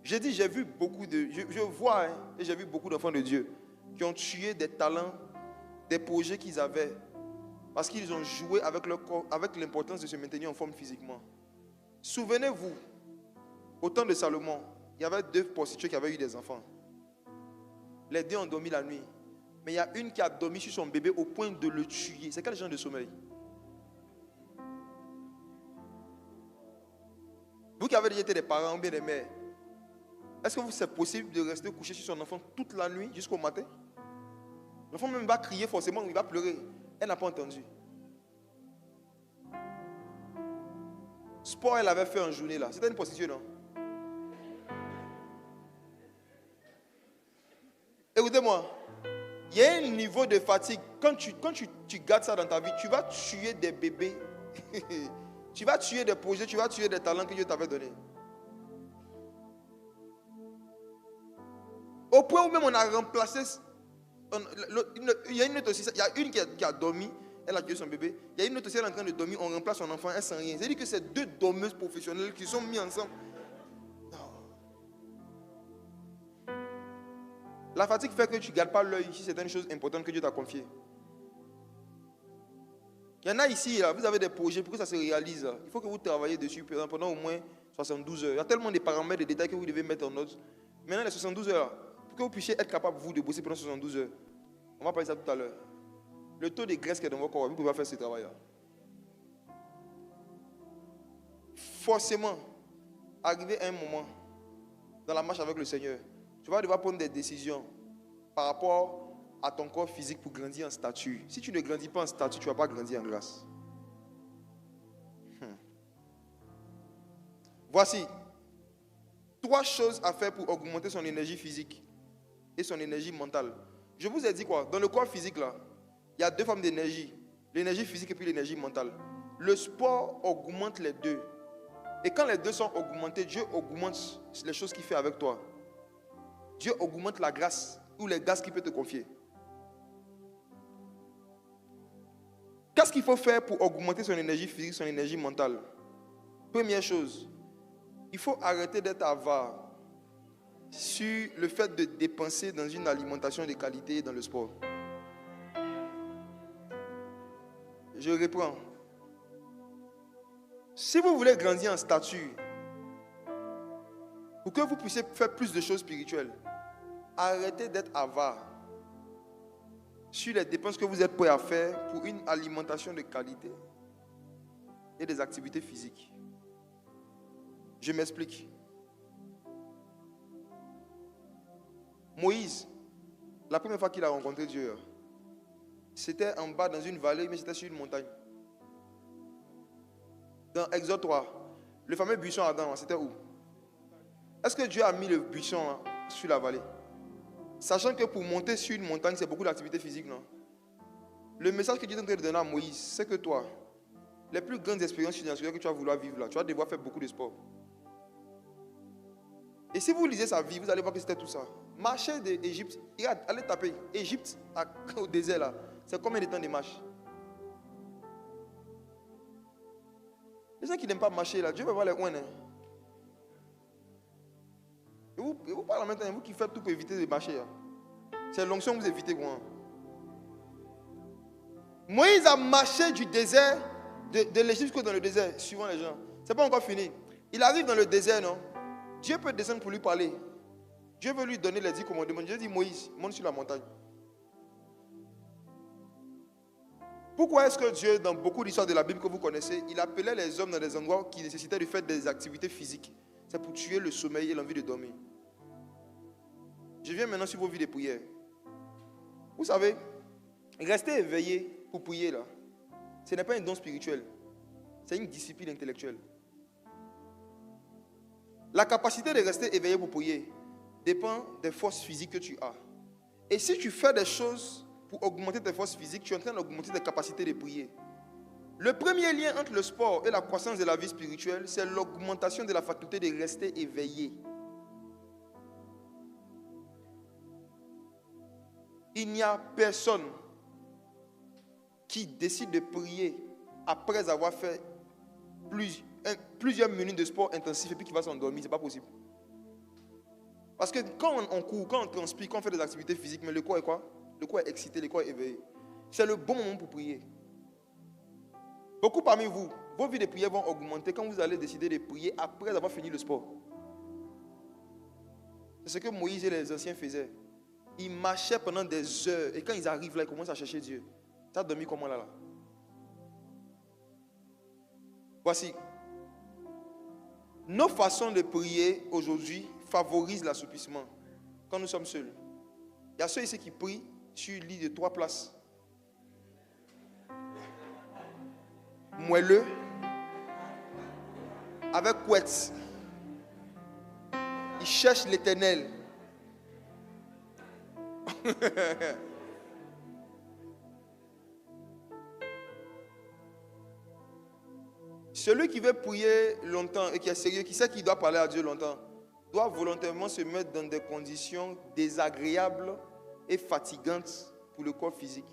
J'ai dit, j'ai vu beaucoup de... Je vois, et j'ai vu beaucoup d'enfants de Dieu qui ont tué des talents, des projets qu'ils avaient, parce qu'ils ont joué avec leur corps, avec l'importance de se maintenir en forme physiquement. Souvenez-vous, au temps de Salomon, il y avait 2 prostituées qui avaient eu des enfants. Les 2 ont dormi la nuit. Mais il y a une qui a dormi sur son bébé au point de le tuer. C'est quel genre de sommeil? Vous qui avez déjà été des parents ou bien des mères, est-ce que c'est possible de rester couché sur son enfant toute la nuit jusqu'au matin? L'enfant même va crier forcément, il va pleurer. Elle n'a pas entendu. Sport, elle avait fait en journée là. C'était une prostituée, non? Écoutez-moi, il y a un niveau de fatigue. Quand tu gardes ça dans ta vie, tu vas tuer des bébés. Tu vas tuer des projets, tu vas tuer des talents que Dieu t'avait donnés. Au point où même on a remplacé. Il y a une autre aussi. Il y a une qui a dormi, elle a tué son bébé. Il y a une autre aussi, elle est en train de dormir, on remplace son enfant, elle sent rien. C'est-à-dire que c'est 2 dormeuses professionnelles qui sont mises ensemble. Non. La fatigue fait que tu ne gardes pas l'œil si c'est une chose importante que Dieu t'a confiée. Il y en a ici, là, vous avez des projets pour que ça se réalise. Là. Il faut que vous travaillez dessus pendant au moins 72 heures. Il y a tellement de paramètres, de détails que vous devez mettre en note. Maintenant, les 72 heures, pour que vous puissiez être capable, vous, de bosser pendant 72 heures. On va parler de ça tout à l'heure. Le taux de graisse qui est dans votre corps, vous pouvez faire ce travail-là. Forcément, arrivé à un moment, dans la marche avec le Seigneur, tu vas devoir prendre des décisions par rapport à ton corps physique pour grandir en stature. Si tu ne grandis pas en stature, tu ne vas pas grandir en grâce. Voici 3 choses à faire pour augmenter son énergie physique et son énergie mentale. Je vous ai dit quoi? Dans le corps physique, là, il y a 2 formes d'énergie. L'énergie physique et puis l'énergie mentale. Le sport augmente les 2. Et quand les 2 sont augmentés, Dieu augmente les choses qu'il fait avec toi. Dieu augmente la grâce ou les grâces qu'il peut te confier. Qu'est-ce qu'il faut faire pour augmenter son énergie physique, son énergie mentale? Première chose, il faut arrêter d'être avare sur le fait de dépenser dans une alimentation de qualité dans le sport. Je reprends. Si vous voulez grandir en stature, pour que vous puissiez faire plus de choses spirituelles, arrêtez d'être avare sur les dépenses que vous êtes prêts à faire pour une alimentation de qualité et des activités physiques. Je m'explique. Moïse, la première fois qu'il a rencontré Dieu, c'était en bas dans une vallée, mais c'était sur une montagne. Dans Exode 3, le fameux buisson Adam, c'était où? Est-ce que Dieu a mis le buisson sur la vallée? Sachant que pour monter sur une montagne, c'est beaucoup d'activités physiques, non? Le message que Dieu est en train de donner à Moïse, c'est que toi, les plus grandes expériences financières que tu vas vouloir vivre là, tu vas devoir faire beaucoup de sport. Et si vous lisez sa vie, vous allez voir que c'était tout ça. Marcher d'Égypte, allez taper Égypte au désert là, c'est combien de temps de marche? Les gens qui n'aiment pas marcher là, Dieu va voir les ouins. Et vous parlez maintenant, vous qui faites tout pour éviter de marcher. C'est l'onction que vous évitez. Quoi. Moïse a marché du désert, de l'Égypte jusqu'au dans le désert, suivant les gens. C'est pas encore fini. Il arrive dans le désert, non? Dieu peut descendre pour lui parler. Dieu veut lui donner les 10 commandements. Dieu dit, Moïse, monte sur la montagne. Pourquoi est-ce que Dieu, dans beaucoup d'histoires de la Bible que vous connaissez, il appelait les hommes dans des endroits qui nécessitaient de faire des activités physiques? C'est pour tuer le sommeil et l'envie de dormir. Je viens maintenant sur vos vies de prière. Vous savez, rester éveillé pour prier là, ce n'est pas un don spirituel, c'est une discipline intellectuelle. La capacité de rester éveillé pour prier dépend des forces physiques que tu as Et si tu fais des choses pour augmenter tes forces physiques, tu es en train d'augmenter tes capacités de prier. Le premier lien entre le sport et la croissance de la vie spirituelle, c'est l'augmentation de la faculté de rester éveillé. Il n'y a personne qui décide de prier après avoir fait plusieurs minutes de sport intensif et puis qui va s'endormir. Ce n'est pas possible. Parce que quand on court, quand on transpire, quand on fait des activités physiques, mais le corps est quoi? Le corps est excité, le corps est éveillé. C'est le bon moment pour prier. Beaucoup parmi vous, vos vies de prière vont augmenter quand vous allez décider de prier après avoir fini le sport. C'est ce que Moïse et les anciens faisaient. Ils marchaient pendant des heures et quand ils arrivent là, ils commencent à chercher Dieu. Tu as dormi comment là? Voici. Nos façons de prier aujourd'hui favorisent l'assouplissement quand nous sommes seuls. Il y a ceux ici qui prient sur un lit de 3 places. Moelleux, avec couette. Ils cherchent l'Éternel. Celui qui veut prier longtemps et qui est sérieux, qui sait qu'il doit parler à Dieu longtemps, doit volontairement se mettre dans des conditions désagréables et fatigantes pour le corps physique.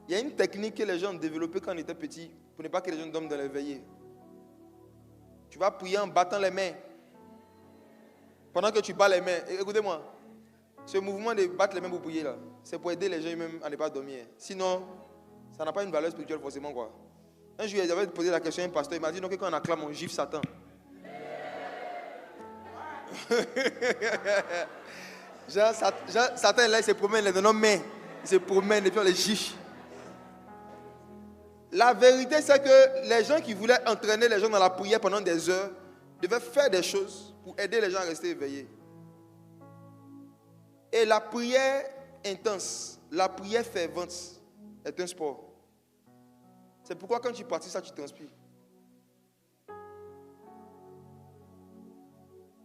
Il y a une technique que les gens ont développée quand on était petits pour ne pas que les gens dorment dans les veillées. Tu vas prier en battant les mains. Pendant que tu bats les mains, écoutez-moi, ce mouvement de battre les mains pour prier là, c'est pour aider les gens même à ne pas dormir. Sinon, ça n'a pas une valeur spirituelle forcément quoi. Un jour, j'avais posé la question à un pasteur, il m'a dit non, que quand on acclame, on gifle Satan. Satan là, il se promène, il est dans nos mains. Il se promène et puis on les gifle. La vérité, c'est que les gens qui voulaient entraîner les gens dans la prière pendant des heures devaient faire des choses pour aider les gens à rester éveillés. Et la prière intense, la prière fervente est un sport. C'est pourquoi quand tu pratiques ça, tu transpires.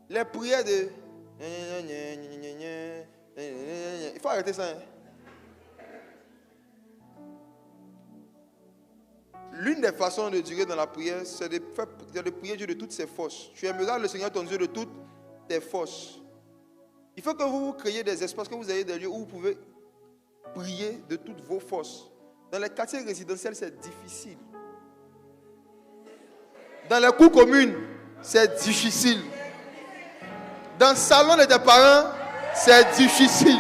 Les prières de... Il faut arrêter ça. Hein? L'une des façons de durer dans la prière, c'est de prier Dieu de toutes ses forces. Tu aimeras le Seigneur ton Dieu de toutes tes forces. Il faut que vous créiez des espaces, que vous ayez des lieux où vous pouvez prier de toutes vos forces. Dans les quartiers résidentiels, c'est difficile. Dans les cours communes, c'est difficile. Dans le salon de tes parents, c'est difficile.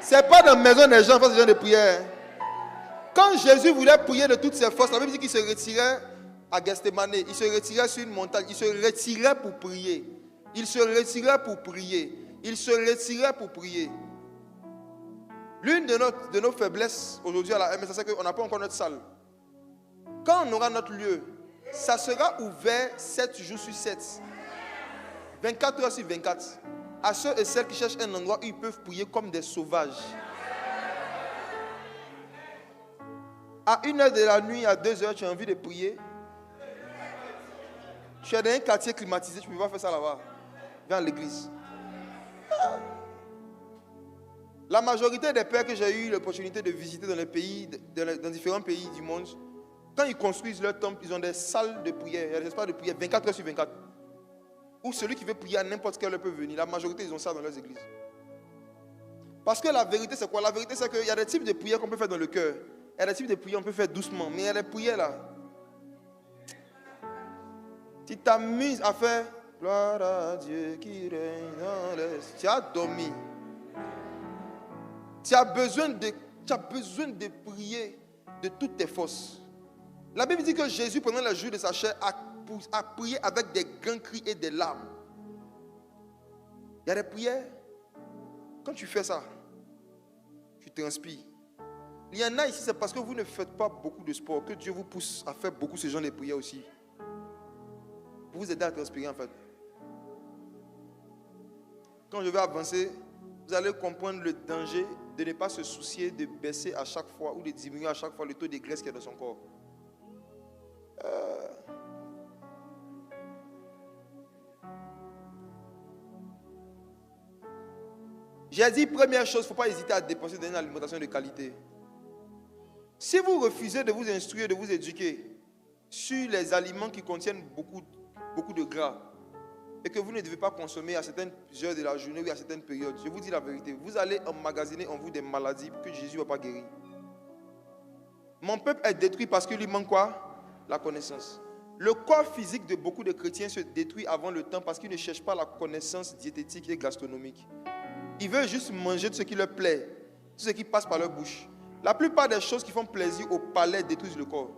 Ce n'est pas dans la maison des gens qui font ce genre de prière. Quand Jésus voulait prier de toutes ses forces, la Bible dit qu'il se retirait à Gethsémane. Il se retirait sur une montagne. Il se retirait pour prier. Il se retirait pour prier. Il se retirait pour prier. L'une de nos faiblesses aujourd'hui à la MS, c'est qu'on n'a pas encore notre salle. Quand on aura notre lieu, ça sera ouvert 7 jours sur 7. 24 heures sur 24. À ceux et celles qui cherchent un endroit où ils peuvent prier comme des sauvages. À 1h de la nuit, à 2h, tu as envie de prier. Tu es dans un quartier climatisé, tu ne peux pas faire ça là-bas. Viens à l'église. La majorité des pères que j'ai eu l'opportunité de visiter dans les pays, dans différents pays du monde, quand ils construisent leur temple, ils ont des salles de prière, il y a des espaces de prière 24 heures sur 24. Où celui qui veut prier à n'importe quelle heure peut venir. La majorité, ils ont ça dans leurs églises. Parce que la vérité, c'est quoi? La vérité, c'est qu'il y a des types de prières qu'on peut faire dans le cœur. Il y a des types de prières qu'on peut faire doucement. Mais il y a des prières là. Tu t'amuses à faire gloire à Dieu qui règne dans les... Tu as dormi. Tu as besoin de prier de toutes tes forces. La Bible dit que Jésus, pendant le jour de sa chair, a prié avec des grands cris et des larmes. Il y a des prières. Quand tu fais ça, tu transpires. Il y en a ici, c'est parce que vous ne faites pas beaucoup de sport que Dieu vous pousse à faire beaucoup ce genre de prières aussi. Pour vous aider à transpirer en fait. Quand je vais avancer, vous allez comprendre le danger de ne pas se soucier de baisser à chaque fois ou de diminuer à chaque fois le taux de graisse qu'il y a dans son corps. J'ai dit, première chose, il ne faut pas hésiter à dépenser dans une alimentation de qualité. Si vous refusez de vous instruire, de vous éduquer sur les aliments qui contiennent beaucoup de gras et que vous ne devez pas consommer à certaines heures de la journée ou à certaines périodes, je vous dis la vérité, vous allez emmagasiner en vous des maladies que Jésus ne va pas guérir. Mon peuple est détruit parce qu'il lui manque quoi? La connaissance. Le corps physique de beaucoup de chrétiens se détruit avant le temps parce qu'ils ne cherchent pas la connaissance diététique et gastronomique. Ils veulent juste manger de ce qui leur plaît, tout ce qui passe par leur bouche. La plupart des choses qui font plaisir au palais détruisent le corps.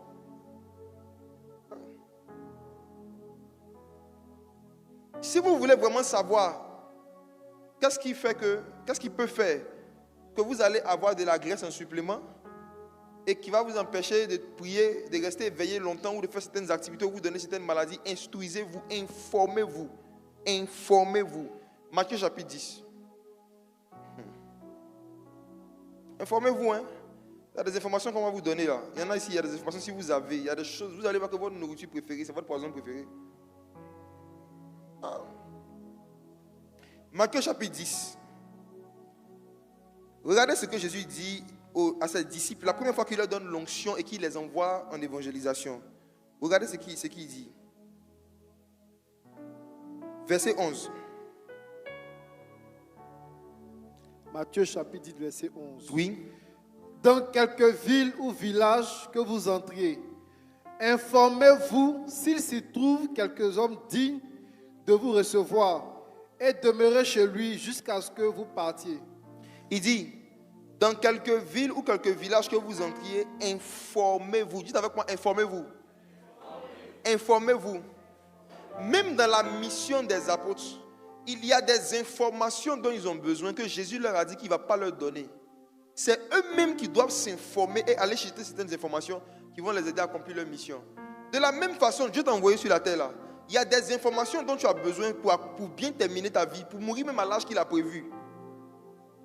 Si vous voulez vraiment savoir qu'est-ce qui peut faire que vous allez avoir de la graisse en supplément et qui va vous empêcher de prier, de rester éveillé longtemps ou de faire certaines activités ou vous donner certaines maladies, instruisez-vous, informez-vous. Informez-vous. Matthieu chapitre 10. Informez-vous, hein. Il y a des informations qu'on va vous donner là. Il y en a ici, il y a des informations si vous avez. Il y a des choses, vous allez voir que votre nourriture préférée, c'est votre poison préféré. Ah. Matthieu chapitre 10. Regardez ce que Jésus dit à ses disciples la première fois qu'il leur donne l'onction et qu'il les envoie en évangélisation. Regardez ce qu'il dit. Verset 11. Matthieu chapitre 10, verset 11. Oui. Dans quelque ville ou village que vous entriez, informez-vous s'il s'y trouve quelques hommes dignes de vous recevoir et demeurez chez lui jusqu'à ce que vous partiez. Il dit, dans quelques villes ou quelques villages que vous entriez, informez-vous. Dites avec moi, informez-vous. Informez-vous. Même dans la mission des apôtres, il y a des informations dont ils ont besoin que Jésus leur a dit qu'il ne va pas leur donner. C'est eux-mêmes qui doivent s'informer et aller chercher certaines informations qui vont les aider à accomplir leur mission. De la même façon, Dieu t'a envoyé sur la terre là. Il y a des informations dont tu as besoin pour bien terminer ta vie, pour mourir même à l'âge qu'il a prévu.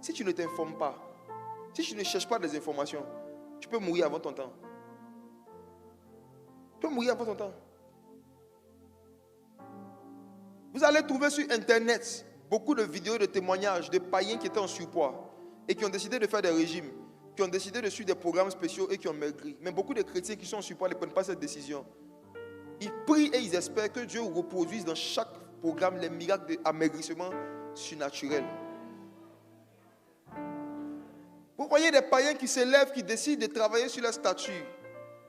Si tu ne t'informes pas, si tu ne cherches pas des informations, tu peux mourir avant ton temps. Tu peux mourir avant ton temps. Vous allez trouver sur Internet beaucoup de vidéos de témoignages de païens qui étaient en surpoids et qui ont décidé de faire des régimes, qui ont décidé de suivre des programmes spéciaux et qui ont maigri. Mais beaucoup de chrétiens qui sont en surpoids ne prennent pas cette décision. Ils prient et ils espèrent que Dieu reproduise dans chaque programme les miracles d'amaigrissement surnaturel. Vous voyez des païens qui se lèvent, qui décident de travailler sur leur statut,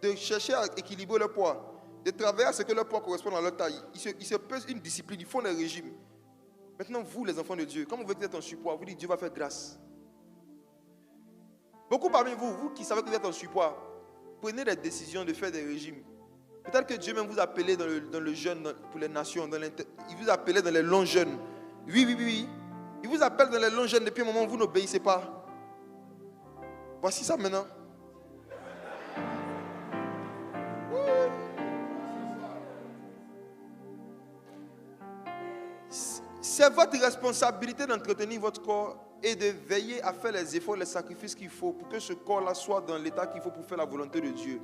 de chercher à équilibrer leur poids, de travailler à ce que leur poids corresponde à leur taille. Ils se posent une discipline, ils font des régimes. Maintenant, vous, les enfants de Dieu, comme vous voyez que vous êtes en surpoids, vous dites Dieu va faire grâce. Beaucoup parmi vous, vous qui savez que vous êtes en surpoids, prenez des décisions de faire des régimes. Peut-être que Dieu même vous a appelé dans le jeûne pour les nations, il vous a appelé dans les longs jeûnes. Oui. Il vous appelle dans les longs jeûnes depuis un moment où vous n'obéissez pas. Voici ça maintenant. C'est votre responsabilité d'entretenir votre corps et de veiller à faire les efforts, les sacrifices qu'il faut pour que ce corps-là soit dans l'état qu'il faut pour faire la volonté de Dieu.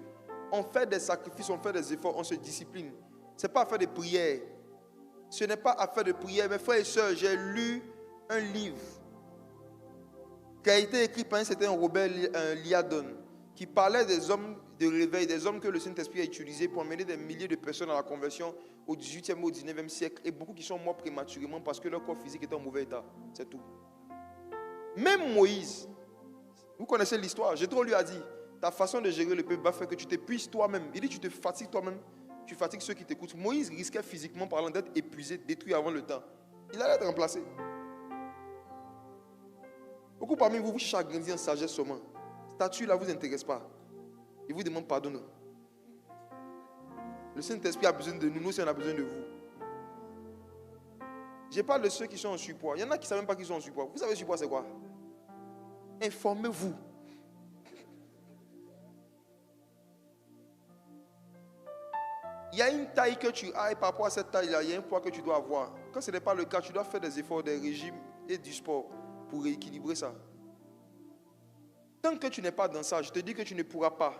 On fait des sacrifices, on fait des efforts, on se discipline. Ce n'est pas affaire de prière. Ce n'est pas affaire de prière. Mes frères et sœurs, j'ai lu un livre qui a été écrit par un certain Robert Liardon, qui parlait des hommes de réveil, des hommes que le Saint-Esprit a utilisés pour amener des milliers de personnes à la conversion au 18e et au 19e siècle, et beaucoup qui sont morts prématurément parce que leur corps physique était en mauvais état. C'est tout. Même Moïse, vous connaissez l'histoire, Jétro lui a dit, ta façon de gérer le peuple va faire que tu t'épuises toi-même. Il dit, tu te fatigues toi-même, tu fatigues ceux qui t'écoutent. Moïse risquait physiquement parlant d'être épuisé, détruit avant le temps. Il allait être remplacé. Beaucoup parmi vous, vous chagrinez en sagesse seulement. Statut là ne vous intéresse pas. Il vous demande pardon. Le Saint-Esprit a besoin de nous, nous aussi on a besoin de vous. Je parle de ceux qui sont en surpoids. Il y en a qui ne savent même pas qu'ils sont en surpoids. Vous savez le surpoids c'est quoi? Informez-vous. Il y a une taille que tu as et par rapport à cette taille-là, il y a un poids que tu dois avoir. Quand ce n'est pas le cas, tu dois faire des efforts, des régimes et du sport pour rééquilibrer ça. Tant que tu n'es pas dans ça, je te dis que tu ne pourras pas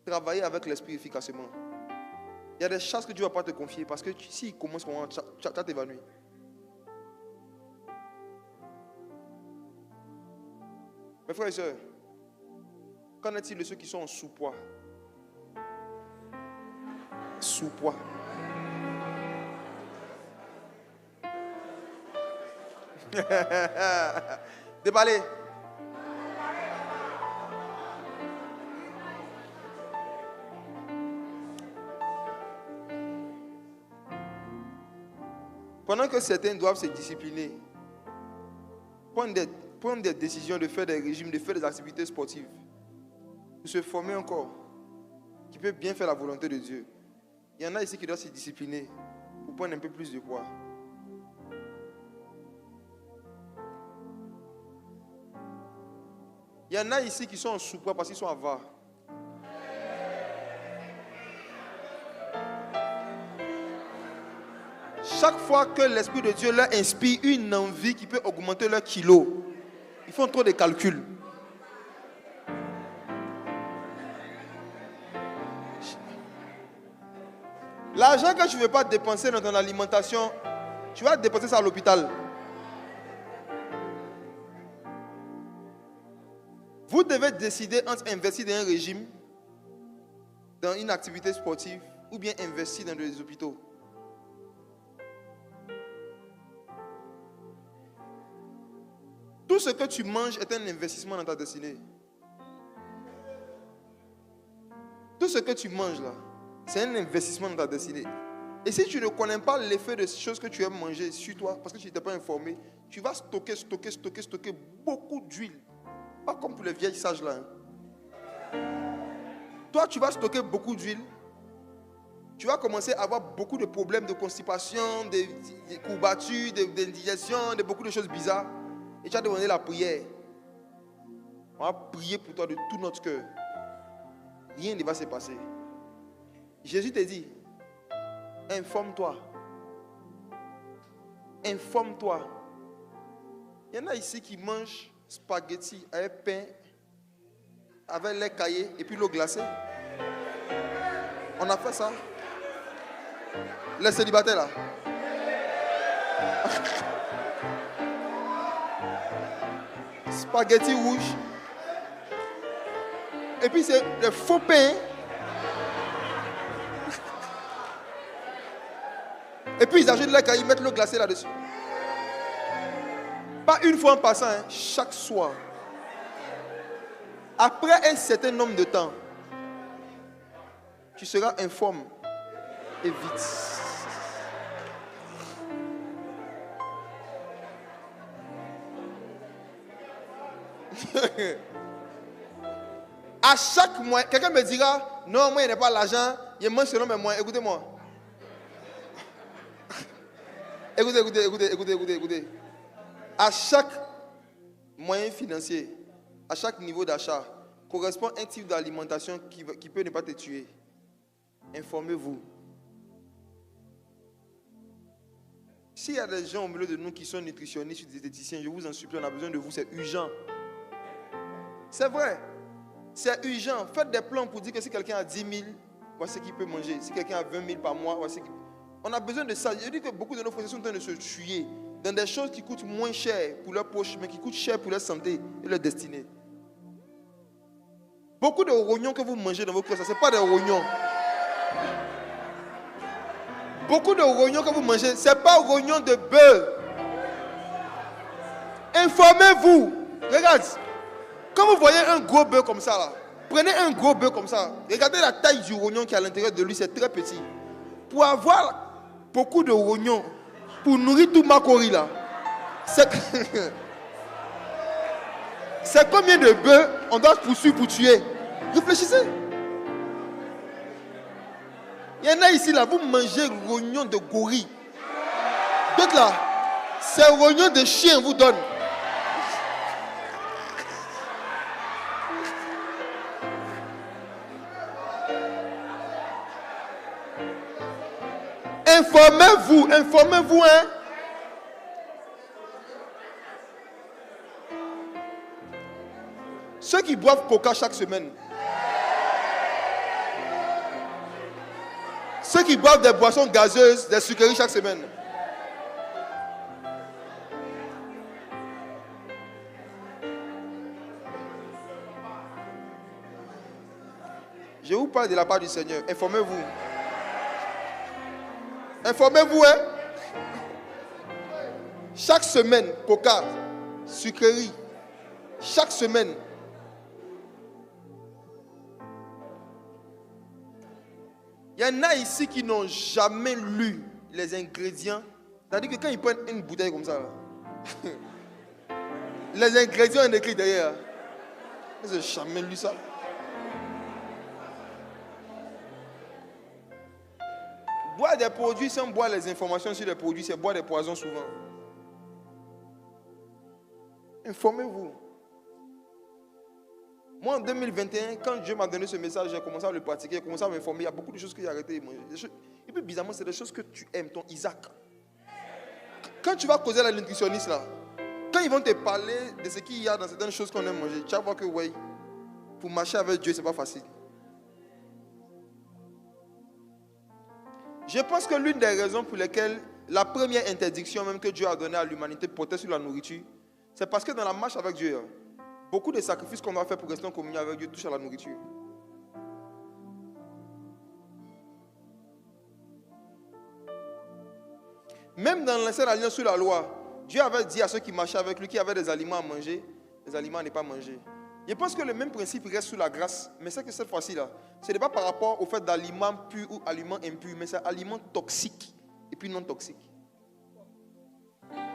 travailler avec l'esprit efficacement. Il y a des choses que Dieu ne va pas te confier parce que s'il commence, tu vas t'évanouir. Mes frères et sœurs, qu'en est-il de ceux qui sont en sous-poids? Sous-poids. Déballez. Pendant que certains doivent se discipliner, prendre des décisions, de faire des régimes, de faire des activités sportives, de se former encore, qui peut bien faire la volonté de Dieu. Il y en a ici qui doivent se discipliner pour prendre un peu plus de poids. Il y en a ici qui sont en sous-poids parce qu'ils sont avares. Chaque fois que l'Esprit de Dieu leur inspire une envie qui peut augmenter leur kilo, ils font trop de calculs. L'argent que tu ne veux pas dépenser dans ton alimentation, tu vas dépenser ça à l'hôpital. Vous devez décider entre investir dans un régime, dans une activité sportive, ou bien investir dans des hôpitaux. Tout ce que tu manges est un investissement dans ta destinée. Tout ce que tu manges là, c'est un investissement dans ta destinée. Et si tu ne connais pas l'effet de choses que tu aimes manger sur toi, parce que tu n'étais pas informé, tu vas stocker beaucoup d'huile. Pas comme pour les vieilles sages là. Toi, tu vas stocker beaucoup d'huile. Tu vas commencer à avoir beaucoup de problèmes de constipation, de courbatures, d'indigestion, de beaucoup de choses bizarres. Et tu as demandé la prière. On va prier pour toi de tout notre cœur. Rien ne va se passer. Jésus te dit, informe-toi. Informe-toi. Il y en a ici qui mangent spaghetti avec pain, avec lait caillé et puis l'eau glacée. On a fait ça. Les célibataires là. Spaghetti rouge. Et puis c'est le faux pain. Et puis ils ajoutent le lait caillé, ils mettent l'eau glacée là-dessus. Pas une fois en passant, hein, chaque soir. Après un certain nombre de temps, tu seras informe et vite. À chaque mois, quelqu'un me dira, non, moi, il n'y a pas l'argent, il mange selon mes moyens. Écoutez-moi. Écoutez. À chaque moyen financier, à chaque niveau d'achat, correspond un type d'alimentation qui peut ne pas te tuer. Informez-vous. S'il y a des gens au milieu de nous qui sont nutritionnistes ou diététiciens, je vous en supplie, on a besoin de vous, c'est urgent. C'est vrai, c'est urgent. Faites des plans pour dire que si quelqu'un a 10 000, voici ce qu'il peut manger. Si quelqu'un a 20 000 par mois, voici ce qu'il... On a besoin de ça. Je dis que beaucoup de nos frères sont en train de se tuer dans des choses qui coûtent moins cher pour leur poche, mais qui coûtent cher pour leur santé et leur destinée. Beaucoup de rognons que vous mangez dans vos cœurs, ce n'est pas des rognons. Beaucoup de rognons que vous mangez, ce n'est pas rognons de bœuf. Informez-vous. Regarde. Quand vous voyez un gros bœuf comme ça, là, prenez un gros bœuf comme ça. Regardez la taille du rognon qui est à l'intérieur de lui, c'est très petit. Pour avoir beaucoup de rognons, pour nourrir tout Makori là, c'est combien de bœufs on doit poursuivre pour tuer? Réfléchissez. Il y en a ici là, vous mangez rognons de gorille. D'autres là, c'est rognons de chien vous donne. Informez-vous, hein. Ceux qui boivent coca chaque semaine, ceux qui boivent des boissons gazeuses, des sucreries chaque semaine, Je vous parle de la part du Seigneur. Informez-vous. Informez-vous, hein. Chaque semaine, coca, sucrerie. Chaque semaine. Il y en a ici qui n'ont jamais lu les ingrédients. C'est-à-dire que quand ils prennent une bouteille comme ça, là, les ingrédients sont écrits derrière. Ils n'ont jamais lu ça. Boire des produits sans boire les informations sur les produits, c'est boire des poisons souvent. Informez-vous. Moi, en 2021, quand Dieu m'a donné ce message, j'ai commencé à le pratiquer, j'ai commencé à m'informer. Il y a beaucoup de choses que j'ai arrêtées de manger. Et puis, bizarrement, c'est des choses que tu aimes, ton Isaac. Quand tu vas causer à la nutritionniste, là, quand ils vont te parler de ce qu'il y a dans certaines choses qu'on aime manger, tu vas voir que, ouais, pour marcher avec Dieu, ce n'est pas facile. Je pense que l'une des raisons pour lesquelles la première interdiction même que Dieu a donnée à l'humanité portait sur la nourriture, c'est parce que dans la marche avec Dieu, beaucoup de sacrifices qu'on doit faire pour rester en communion avec Dieu touchent à la nourriture. Même dans l'ancienne alliance sous la loi, Dieu avait dit à ceux qui marchaient avec lui qu'il y avait des aliments à manger, des aliments à ne pas manger. Je pense que le même principe reste sous la grâce, mais c'est que cette fois-ci-là, ce n'est pas par rapport au fait d'aliments purs ou aliments impurs, mais c'est aliments toxiques et puis non toxiques.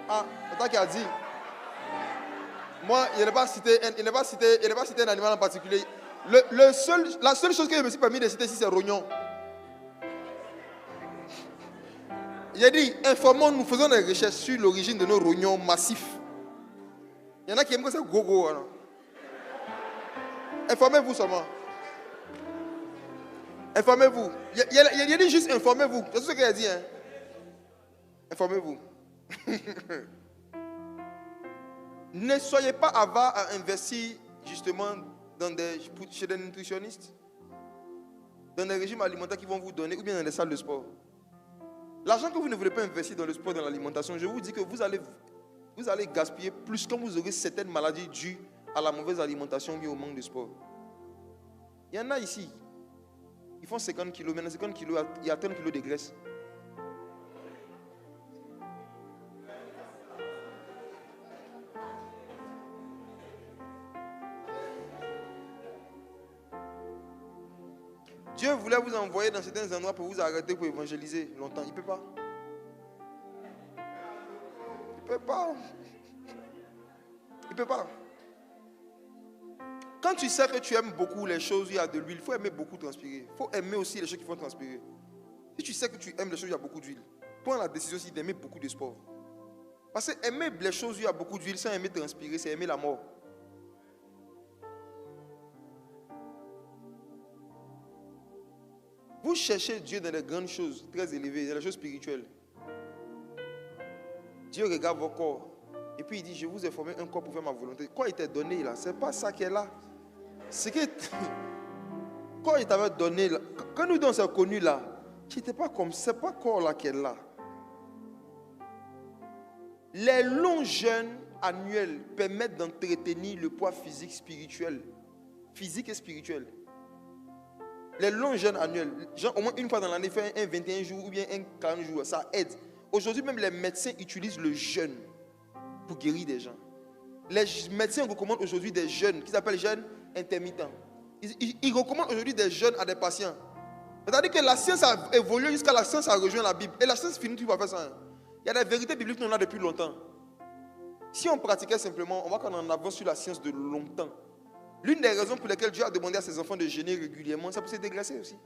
Ah, c'est toi qui as dit. Moi, il n'a pas cité un animal en particulier. La seule chose que je me suis permis de citer ici, c'est rognon. J'ai dit, informons-nous, faisons des recherches sur l'origine de nos rognons massifs. Il y en a qui aiment que c'est gogo. Hein. Informez-vous seulement. Informez-vous. Il a dit juste informez-vous. C'est tout ce qu'il a dit. Hein. Informez-vous. Ne soyez pas avare à investir justement chez des nutritionnistes, dans des régimes alimentaires qui vont vous donner, ou bien dans des salles de sport. L'argent que vous ne voulez pas investir dans le sport, dans l'alimentation, je vous dis que vous allez gaspiller plus quand vous aurez certaines maladies dues à la mauvaise alimentation ou au manque de sport. Il y en a ici, ils font 50 kilos, mais dans 50 kilos, il y a 30 kilos de graisse. Dieu voulait vous envoyer dans certains endroits pour vous arrêter pour évangéliser longtemps. Il ne peut pas. Il ne peut pas. Il ne peut pas. Quand tu sais que tu aimes beaucoup les choses où il y a de l'huile, il faut aimer beaucoup transpirer. Il faut aimer aussi les choses qui font transpirer. Si tu sais que tu aimes les choses où il y a beaucoup d'huile, prends la décision aussi d'aimer beaucoup de sport. Parce que aimer les choses où il y a beaucoup d'huile sans aimer transpirer, c'est aimer la mort. Vous cherchez Dieu dans les grandes choses très élevées, dans les choses spirituelles. Dieu regarde vos corps. Et puis il dit, je vous ai formé un corps pour faire ma volonté. Quoi il t'a donné là? Ce n'est pas ça qui est là. C'est que quoi il t'avait donné là? Quand nous on s'est connus là, tu n'étais pas comme ça. Ce n'est pas corps là qui est là. Les longs jeûnes annuels permettent d'entretenir le poids physique, spirituel. Physique et spirituel. Les longs jeûnes annuels, genre au moins une fois dans l'année, faire un 21 jours ou bien un 40 jours, ça aide. Aujourd'hui, même les médecins utilisent le jeûne pour guérir des gens. Les médecins recommandent aujourd'hui des jeûnes qui s'appellent jeûnes intermittents. Ils recommandent aujourd'hui des jeûnes à des patients. C'est-à-dire que la science a évolué jusqu'à la science a rejoint la Bible. Et la science finit tout par faire ça. Il y a des vérités bibliques qu'on a depuis longtemps. Si on pratiquait simplement, on voit qu'on en avance sur la science de longtemps. L'une des raisons pour lesquelles Dieu a demandé à ses enfants de jeûner régulièrement, c'est pour se dégraisser aussi.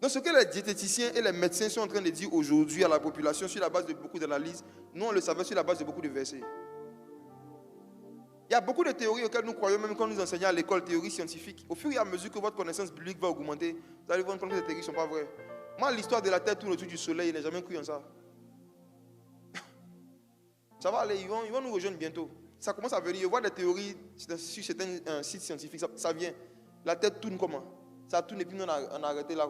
Donc ce que les diététiciens et les médecins sont en train de dire aujourd'hui à la population sur la base de beaucoup d'analyses, nous on le savait sur la base de beaucoup de versets. Il y a beaucoup de théories auxquelles nous croyons même quand nous enseignons à l'école, théorie scientifique. Au fur et à mesure que votre connaissance biblique va augmenter, vous allez voir que ces théories ne sont pas vraies. Moi, l'histoire de la Terre tourne autour du soleil, je n'ai jamais cru en ça. Ça va aller, ils vont nous rejoindre bientôt. Ça commence à venir. Je vois des théories sur certains sites scientifiques. Ça vient. La Terre tourne comment? Ça tourne et puis on a arrêté là.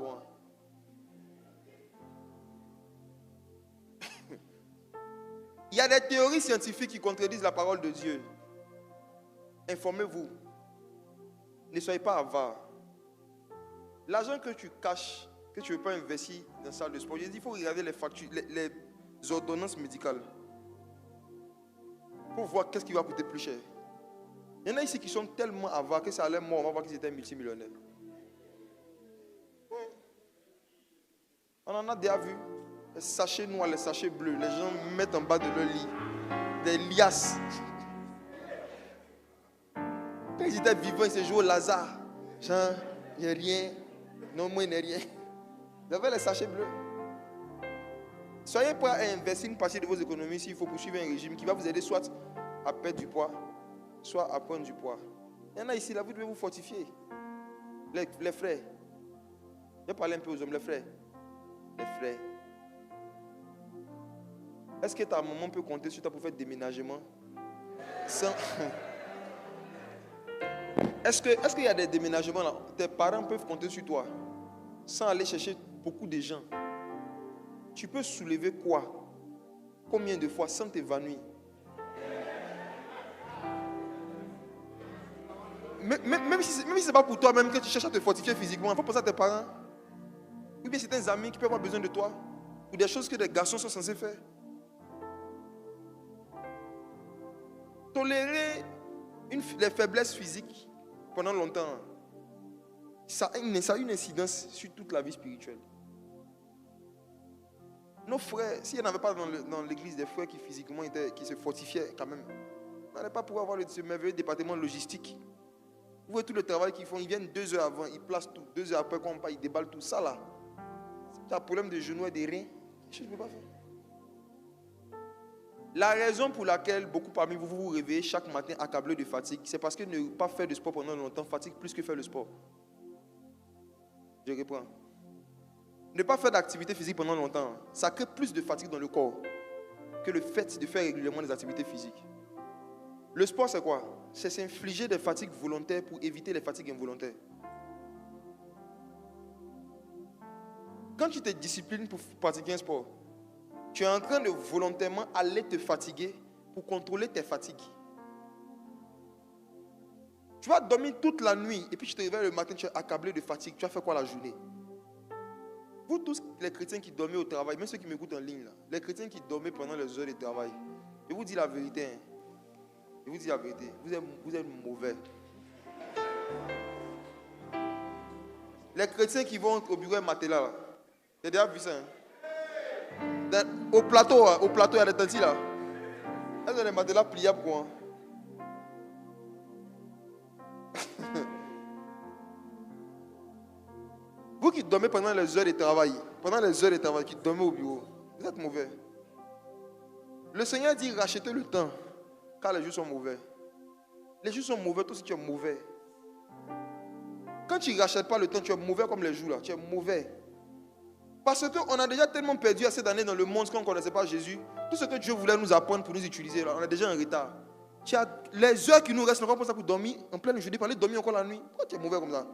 Il y a des théories scientifiques qui contredisent la parole de Dieu. Informez-vous. Ne soyez pas avare. L'argent que tu caches, que tu ne veux pas investir dans la salle de sport, je dis, il faut regarder les factures, les ordonnances médicales. Pour voir qu'est-ce qui va coûter plus cher. Il y en a ici qui sont tellement avares que ça allait mort, on va voir qu'ils étaient multimillionnaires. Oui. On en a déjà vu. Les sachets noirs, les sachets bleus, les gens mettent en bas de leur lit des liasses. Quand ils étaient vivants, ils se jouaient au Lazare. Genre, il n'y a rien. Non, moi, il n'y a rien. Vous avez les sachets bleus. Soyez prêts à investir une partie de vos économies s'il faut poursuivre un régime qui va vous aider soit à perdre du poids, soit à prendre du poids. Il y en a ici, là, vous devez vous fortifier. Les frères. Je vais parler un peu aux hommes, les frères. Les frères. Est-ce que ta maman peut compter sur toi pour faire déménagement sans... Est-ce qu'il y a des déménagements là? Tes parents peuvent compter sur toi sans aller chercher beaucoup de gens. Tu peux soulever quoi? Combien de fois sans t'évanouir? Même si ce n'est pas pour toi-même que tu cherches à te fortifier physiquement, il faut penser à tes parents. Ou bien certains amis qui peuvent avoir besoin de toi. Ou des choses que des garçons sont censés faire. Tolérer les faiblesses physiques pendant longtemps, ça a une incidence sur toute la vie spirituelle. Nos frères, s'il n'y en avait pas dans l'église des frères qui physiquement qui se fortifiaient quand même, on n'allait pas pouvoir avoir ce merveilleux département logistique. Vous voyez tout le travail qu'ils font, ils viennent 2 heures avant, ils placent tout. 2 heures après, quand on part, ils déballent tout. Ça là, si tu as un problème de genoux et de reins, je ne peux pas faire. La raison pour laquelle beaucoup parmi vous vous réveillez chaque matin accablés de fatigue, c'est parce que ne pas faire de sport pendant longtemps fatigue plus que faire le sport. Je reprends. Ne pas faire d'activité physique pendant longtemps, ça crée plus de fatigue dans le corps que le fait de faire régulièrement des activités physiques. Le sport, c'est quoi? C'est s'infliger des fatigues volontaires pour éviter les fatigues involontaires. Quand tu te disciplines pour pratiquer un sport, tu es en train de volontairement aller te fatiguer pour contrôler tes fatigues. Tu vas dormir toute la nuit et puis tu te réveilles le matin, tu es accablé de fatigue. Tu as fait quoi la journée? Vous tous les chrétiens qui dormaient au travail, même ceux qui m'écoutent en ligne, là, les chrétiens qui dormaient pendant les heures de travail, je vous dis la vérité. Je vous dis la vérité. Vous êtes mauvais. Les chrétiens qui vont au bureau et matelas, là, j'ai déjà vu ça. Au plateau, il y a des tantis là. Elles ont des matelas pliables quoi. Vous qui dormez pendant les heures de travail, qui dormez au bureau, vous êtes mauvais. Le Seigneur dit rachetez le temps, car les jours sont mauvais. Les jours sont mauvais, toi aussi tu es mauvais. Quand tu ne rachètes pas le temps, tu es mauvais comme les jours là, tu es mauvais. Parce qu'on a déjà tellement perdu assez d'années dans le monde qu'on ne connaissait pas Jésus. Tout ce que Dieu voulait nous apprendre pour nous utiliser, là, on est déjà en retard. Tu as les heures qui nous restent encore pour ça pour dormir en pleine journée, pour aller dormir encore la nuit. Pourquoi tu es mauvais comme ça?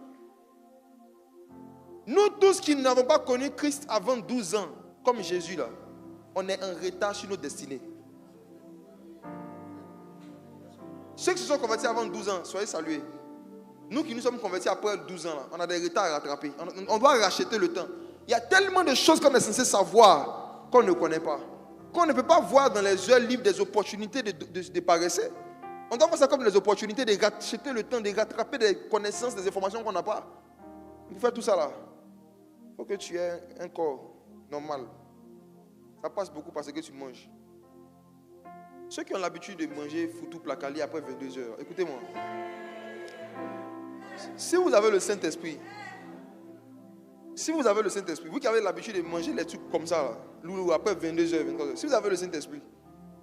Nous tous qui n'avons pas connu Christ avant 12 ans, comme Jésus là, on est en retard sur nos destinées. Ceux qui se sont convertis avant 12 ans, soyez salués. Nous qui nous sommes convertis après 12 ans, là, on a des retards à rattraper. On doit racheter le temps. Il y a tellement de choses qu'on est censé savoir qu'on ne connaît pas. Qu'on ne peut pas voir dans les heures libres des opportunités de paresser. On doit voir ça comme des opportunités de racheter le temps, de rattraper des connaissances, des informations qu'on n'a pas. Pour faire tout ça là, il faut que tu aies un corps normal. Ça passe beaucoup par ce que tu manges. Ceux qui ont l'habitude de manger foutou placali après 22 heures, écoutez-moi. Si vous avez le Saint-Esprit, vous qui avez l'habitude de manger les trucs comme ça, là, loulou, après 22 heures, 23 heures, si vous avez le Saint-Esprit,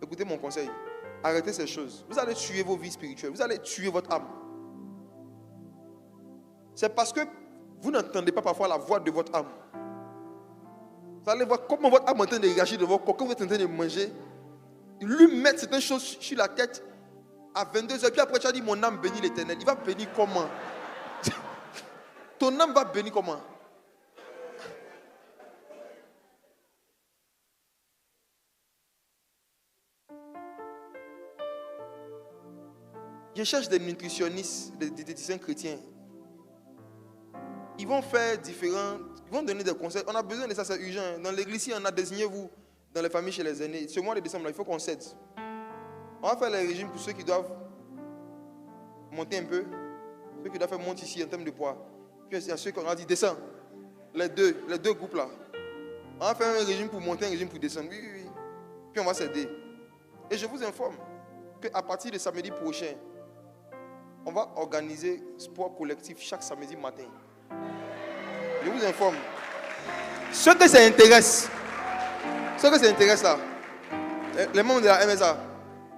écoutez mon conseil, arrêtez ces choses. Vous allez tuer vos vies spirituelles, vous allez tuer votre âme. C'est parce que vous n'entendez pas parfois la voix de votre âme. Vous allez voir comment votre âme est en train de réagir devant votre corps, quand vous êtes en train de manger, lui mettre certaines choses sur la tête à 22 heures, puis après tu as dit mon âme bénit l'Éternel. Il va bénir comment? Ton âme va bénir comment? Je cherche des nutritionnistes, des diététiciens chrétiens Ils vont faire différents, ils vont donner des conseils. On a besoin de ça, c'est urgent. Dans l'église, si on a désigné vous dans les familles chez les aînés, ce mois de décembre, il faut qu'on s'aide. On va faire les régimes pour ceux qui doivent monter un peu, ceux qui doivent faire monter ici en termes de poids. Puis il y a ceux qu'on a dit descend. Les deux groupes là. On va faire un régime pour monter, un régime pour descendre. Oui, oui, oui. Puis on va s'aider. Et je vous informe qu'à partir de samedi prochain, on va organiser sport collectif chaque samedi matin. Je vous informe. Ceux que ça intéresse là, les membres de la MSA,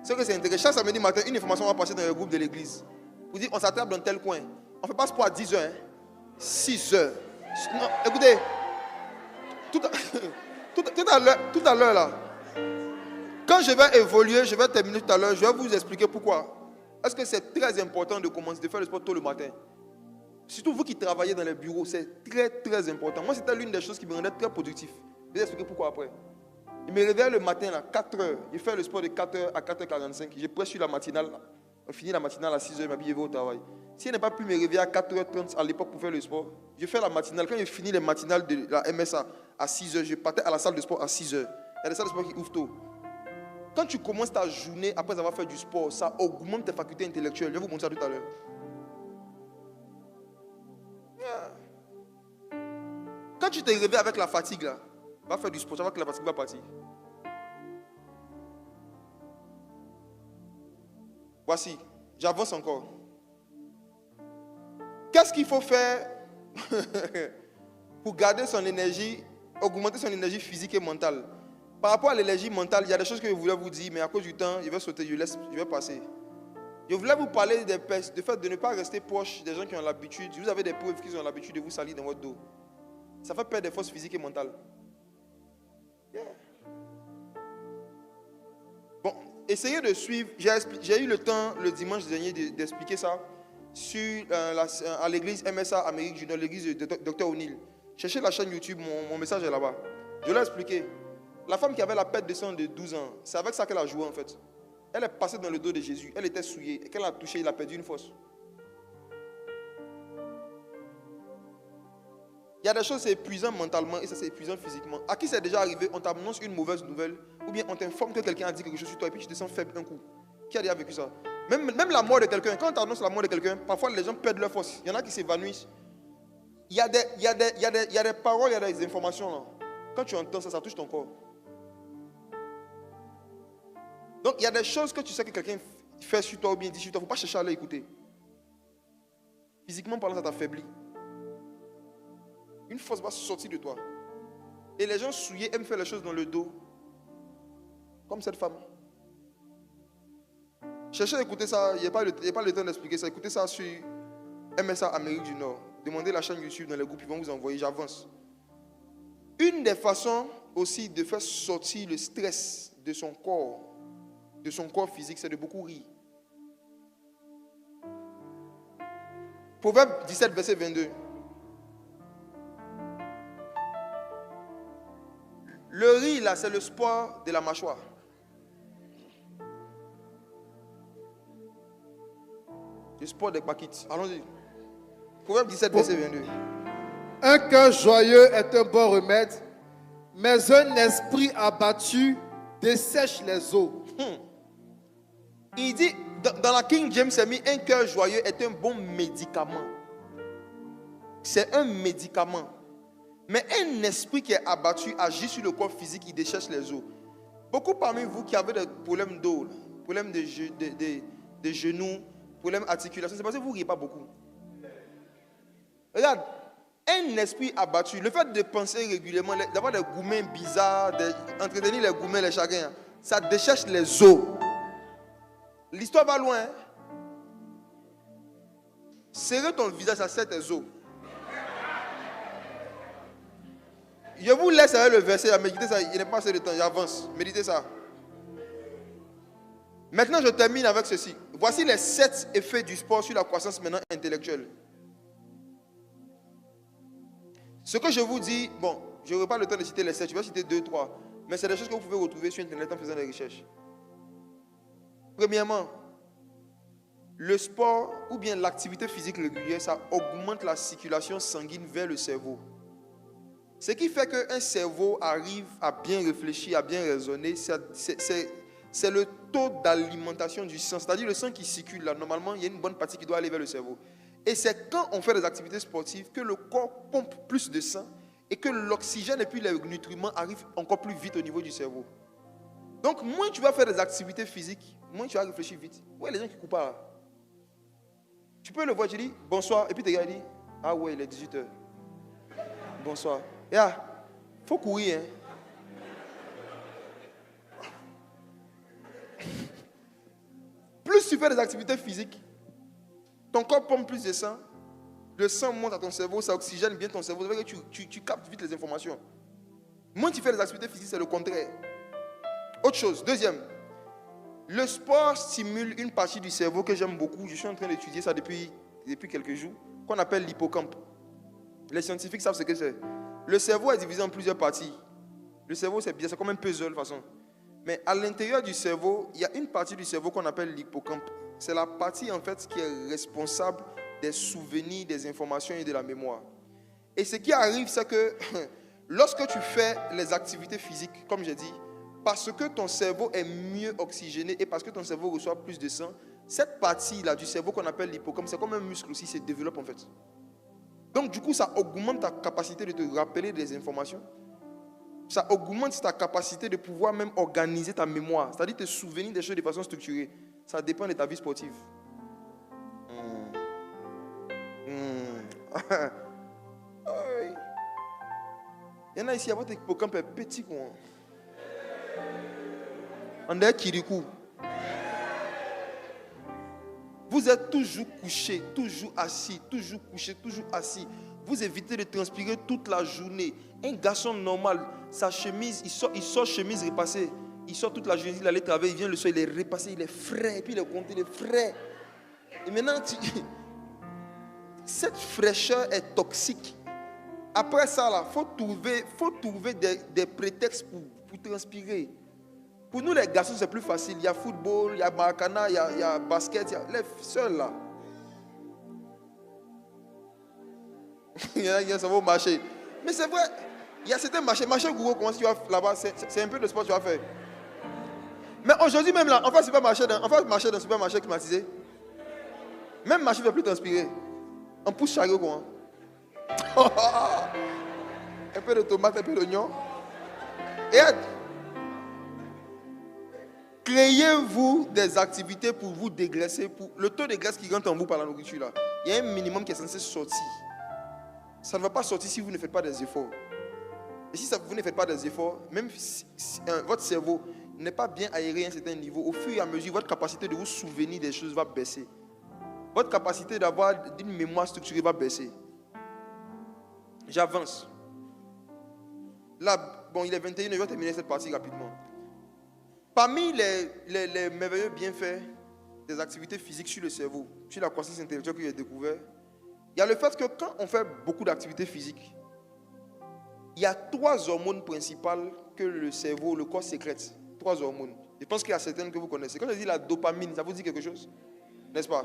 ceux que ça intéresse, chaque samedi matin, une information va passer dans le groupe de l'église. Vous dites, on s'attrape dans tel coin. On ne fait pas sport à 10h, hein? 6h. Non, écoutez, tout à l'heure là, quand je vais évoluer, je vais terminer tout à l'heure, je vais vous expliquer pourquoi. Est-ce que c'est très important de commencer de faire le sport tôt le matin? Surtout vous qui travaillez dans les bureaux, c'est très très important. Moi, c'était l'une des choses qui me rendait très productif. Je vais expliquer pourquoi après. Je me réveille le matin à 4h. Je fais le sport de 4h à 4h45. Je presse sur la matinale. On finit la matinale à 6h, je m'habille, je vais au travail. Si je n'ai pas pu me réveiller à 4h30 à l'époque pour faire le sport, je fais la matinale. Quand je finis les matinales de la MSA à 6h, je partais à la salle de sport à 6h. Il y a des salles de sport qui ouvrent tôt. Quand tu commences ta journée après avoir fait du sport, ça augmente tes facultés intellectuelles. Je vais vous montrer ça tout à l'heure. Yeah. Quand tu te réveilles avec la fatigue, là, va faire du sport, tu vas voir que la fatigue va partir. Voici, j'avance encore. Qu'est-ce qu'il faut faire pour garder son énergie, augmenter son énergie physique et mentale? Par rapport à l'énergie mentale, il y a des choses que je voulais vous dire, mais à cause du temps, je vais sauter, je vais passer. Je voulais vous parler du fait de ne pas rester proche des gens qui ont l'habitude. Vous avez des preuves qu'ils ont l'habitude de vous salir dans votre dos. Ça fait perdre des forces physiques et mentales. Yeah. Bon, essayez de suivre. J'ai eu le temps le dimanche dernier d'expliquer ça à l'église MSA Amérique du Nord, l'église de Dr. O'Neill. Cherchez la chaîne YouTube, mon message est là-bas. Je l'ai expliqué. La femme qui avait la perte de sang de 12 ans, c'est avec ça qu'elle a joué en fait. Elle est passée dans le dos de Jésus. Elle était souillée. Et quand elle a touché, il a perdu une force. Il y a des choses, c'est épuisant mentalement et ça, c'est épuisant physiquement. À qui c'est déjà arrivé, on t'annonce une mauvaise nouvelle ou bien on t'informe que quelqu'un a dit quelque chose sur toi et puis tu te sens faible un coup. Qui a déjà vécu ça? Même la mort de quelqu'un, quand on t'annonce la mort de quelqu'un, parfois les gens perdent leur force. Il y en a qui s'évanouissent. Il y a des paroles, il y a des informations là. Quand tu entends ça, ça touche ton corps. Donc, il y a des choses que tu sais que quelqu'un fait sur toi ou bien dit sur toi. Il ne faut pas chercher à aller écouter. Physiquement parlant, ça t'affaiblit. Une force va sortir de toi. Et les gens souillés aiment faire les choses dans le dos. Comme cette femme. Cherchez à écouter ça. Il n'y a pas le temps d'expliquer ça. Écoutez ça sur MSA Amérique du Nord. Demandez la chaîne YouTube dans les groupes. Ils vont vous envoyer. J'avance. Une des façons aussi de faire sortir le stress de son corps physique, c'est de beaucoup rire. Proverbe 17, verset 22. Le rire, là, c'est le sport de la mâchoire. Le sport des paquites. Allons-y. Proverbe 17, verset 22. Un cœur joyeux est un bon remède, mais un esprit abattu dessèche les os. Il dit, dans la King James, c'est mis un cœur joyeux est un bon médicament. C'est un médicament. Mais un esprit qui est abattu agit sur le corps physique, il déchèche les os. Beaucoup parmi vous qui avez des problèmes d'os, problèmes de genoux, problèmes d'articulation, c'est parce que vous ne riez pas beaucoup. Regarde, un esprit abattu, le fait de penser régulièrement, d'avoir des gourmets bizarres, d'entretenir les gourmets, les chagrins, ça déchèche les os. L'histoire va loin. Hein? Serrer ton visage, ça serre tes os. Je vous laisse avec le verset, à méditer ça. Il n'est pas assez de temps, j'avance. Méditez ça. Maintenant, je termine avec ceci. Voici les 7 effets du sport sur la croissance maintenant intellectuelle. Ce que je vous dis, bon, je n'aurai pas le temps de citer les 7, je vais citer 2, 3. Mais c'est des choses que vous pouvez retrouver sur Internet en faisant des recherches. Premièrement, le sport ou bien l'activité physique régulière, ça augmente la circulation sanguine vers le cerveau. Ce qui fait qu'un cerveau arrive à bien réfléchir, à bien raisonner, c'est le taux d'alimentation du sang. C'est-à-dire le sang qui circule là, normalement, il y a une bonne partie qui doit aller vers le cerveau. Et c'est quand on fait des activités sportives que le corps pompe plus de sang et que l'oxygène et puis les nutriments arrivent encore plus vite au niveau du cerveau. Donc, moins tu vas faire des activités physiques, moins tu vas réfléchir vite. Ouais, les gens qui courent pas là. Tu peux le voir, tu dis bonsoir, et puis tes gars disent ah ouais, il est 18h. Bonsoir. Faut courir, hein. Plus tu fais des activités physiques, ton corps pompe plus de sang, le sang monte à ton cerveau, ça oxygène bien ton cerveau, ça veut dire que tu captes vite les informations. Moins tu fais des activités physiques, c'est le contraire. Autre chose, deuxième, le sport stimule une partie du cerveau que j'aime beaucoup, je suis en train d'étudier ça depuis quelques jours, qu'on appelle l'hippocampe. Les scientifiques savent ce que c'est. Le cerveau est divisé en plusieurs parties. Le cerveau, c'est bien, c'est comme un puzzle de toute façon. Mais à l'intérieur du cerveau, il y a une partie du cerveau qu'on appelle l'hippocampe. C'est la partie en fait qui est responsable des souvenirs, des informations et de la mémoire. Et ce qui arrive, c'est que lorsque tu fais les activités physiques, comme j'ai dit, parce que ton cerveau est mieux oxygéné et parce que ton cerveau reçoit plus de sang, cette partie-là du cerveau qu'on appelle l'hippocampe, c'est comme un muscle aussi, se développe en fait. Donc du coup, ça augmente ta capacité de te rappeler des informations. Ça augmente ta capacité de pouvoir même organiser ta mémoire, c'est-à-dire te souvenir des choses de façon structurée. Ça dépend de ta vie sportive. Il y en a ici, votre hippocampe est petit quoi. On est Kirikou. Vous êtes toujours couché, toujours assis, toujours couché, toujours assis. Vous évitez de transpirer toute la journée. Un garçon normal, sa chemise, il sort chemise repassée. Il sort toute la journée, il allait travailler, il vient le soir, il est repassé, il est frais. Et puis il est compté, il est frais. Et maintenant, cette fraîcheur est toxique. Après ça, il faut trouver des prétextes pour transpirer. Pour nous, les garçons, c'est plus facile. Il y a football, il y a maracana, il y a basket. Il y a les seuls là. Il y a ça va au marché. Mais c'est vrai, il y a certains marchés. Marché Google, comment tu vas là-bas, c'est un peu de sport que tu vas faire. Mais aujourd'hui, même là, on va marcher dans un supermarché climatisé. Même marché ne va plus transpirer. On pousse chariot quoi. Un peu de tomate, un peu d'oignon. Et créez-vous des activités pour vous dégraisser. Le taux de graisse qui rentre en vous par la nourriture, là, il y a un minimum qui est censé sortir. Ça ne va pas sortir si vous ne faites pas des efforts. Et si vous ne faites pas des efforts, même si votre cerveau n'est pas bien aéré à un certain niveau, au fur et à mesure, votre capacité de vous souvenir des choses va baisser. Votre capacité d'avoir une mémoire structurée va baisser. J'avance. Là, bon, il est 21h, je vais terminer cette partie rapidement. Parmi les merveilleux bienfaits des activités physiques sur le cerveau, sur la croissance intellectuelle que j'ai découvert, il y a le fait que quand on fait beaucoup d'activités physiques, il y a 3 hormones principales que le cerveau, le corps sécrète. 3 hormones. Je pense qu'il y a certaines que vous connaissez. Quand je dis la dopamine, ça vous dit quelque chose? N'est-ce pas?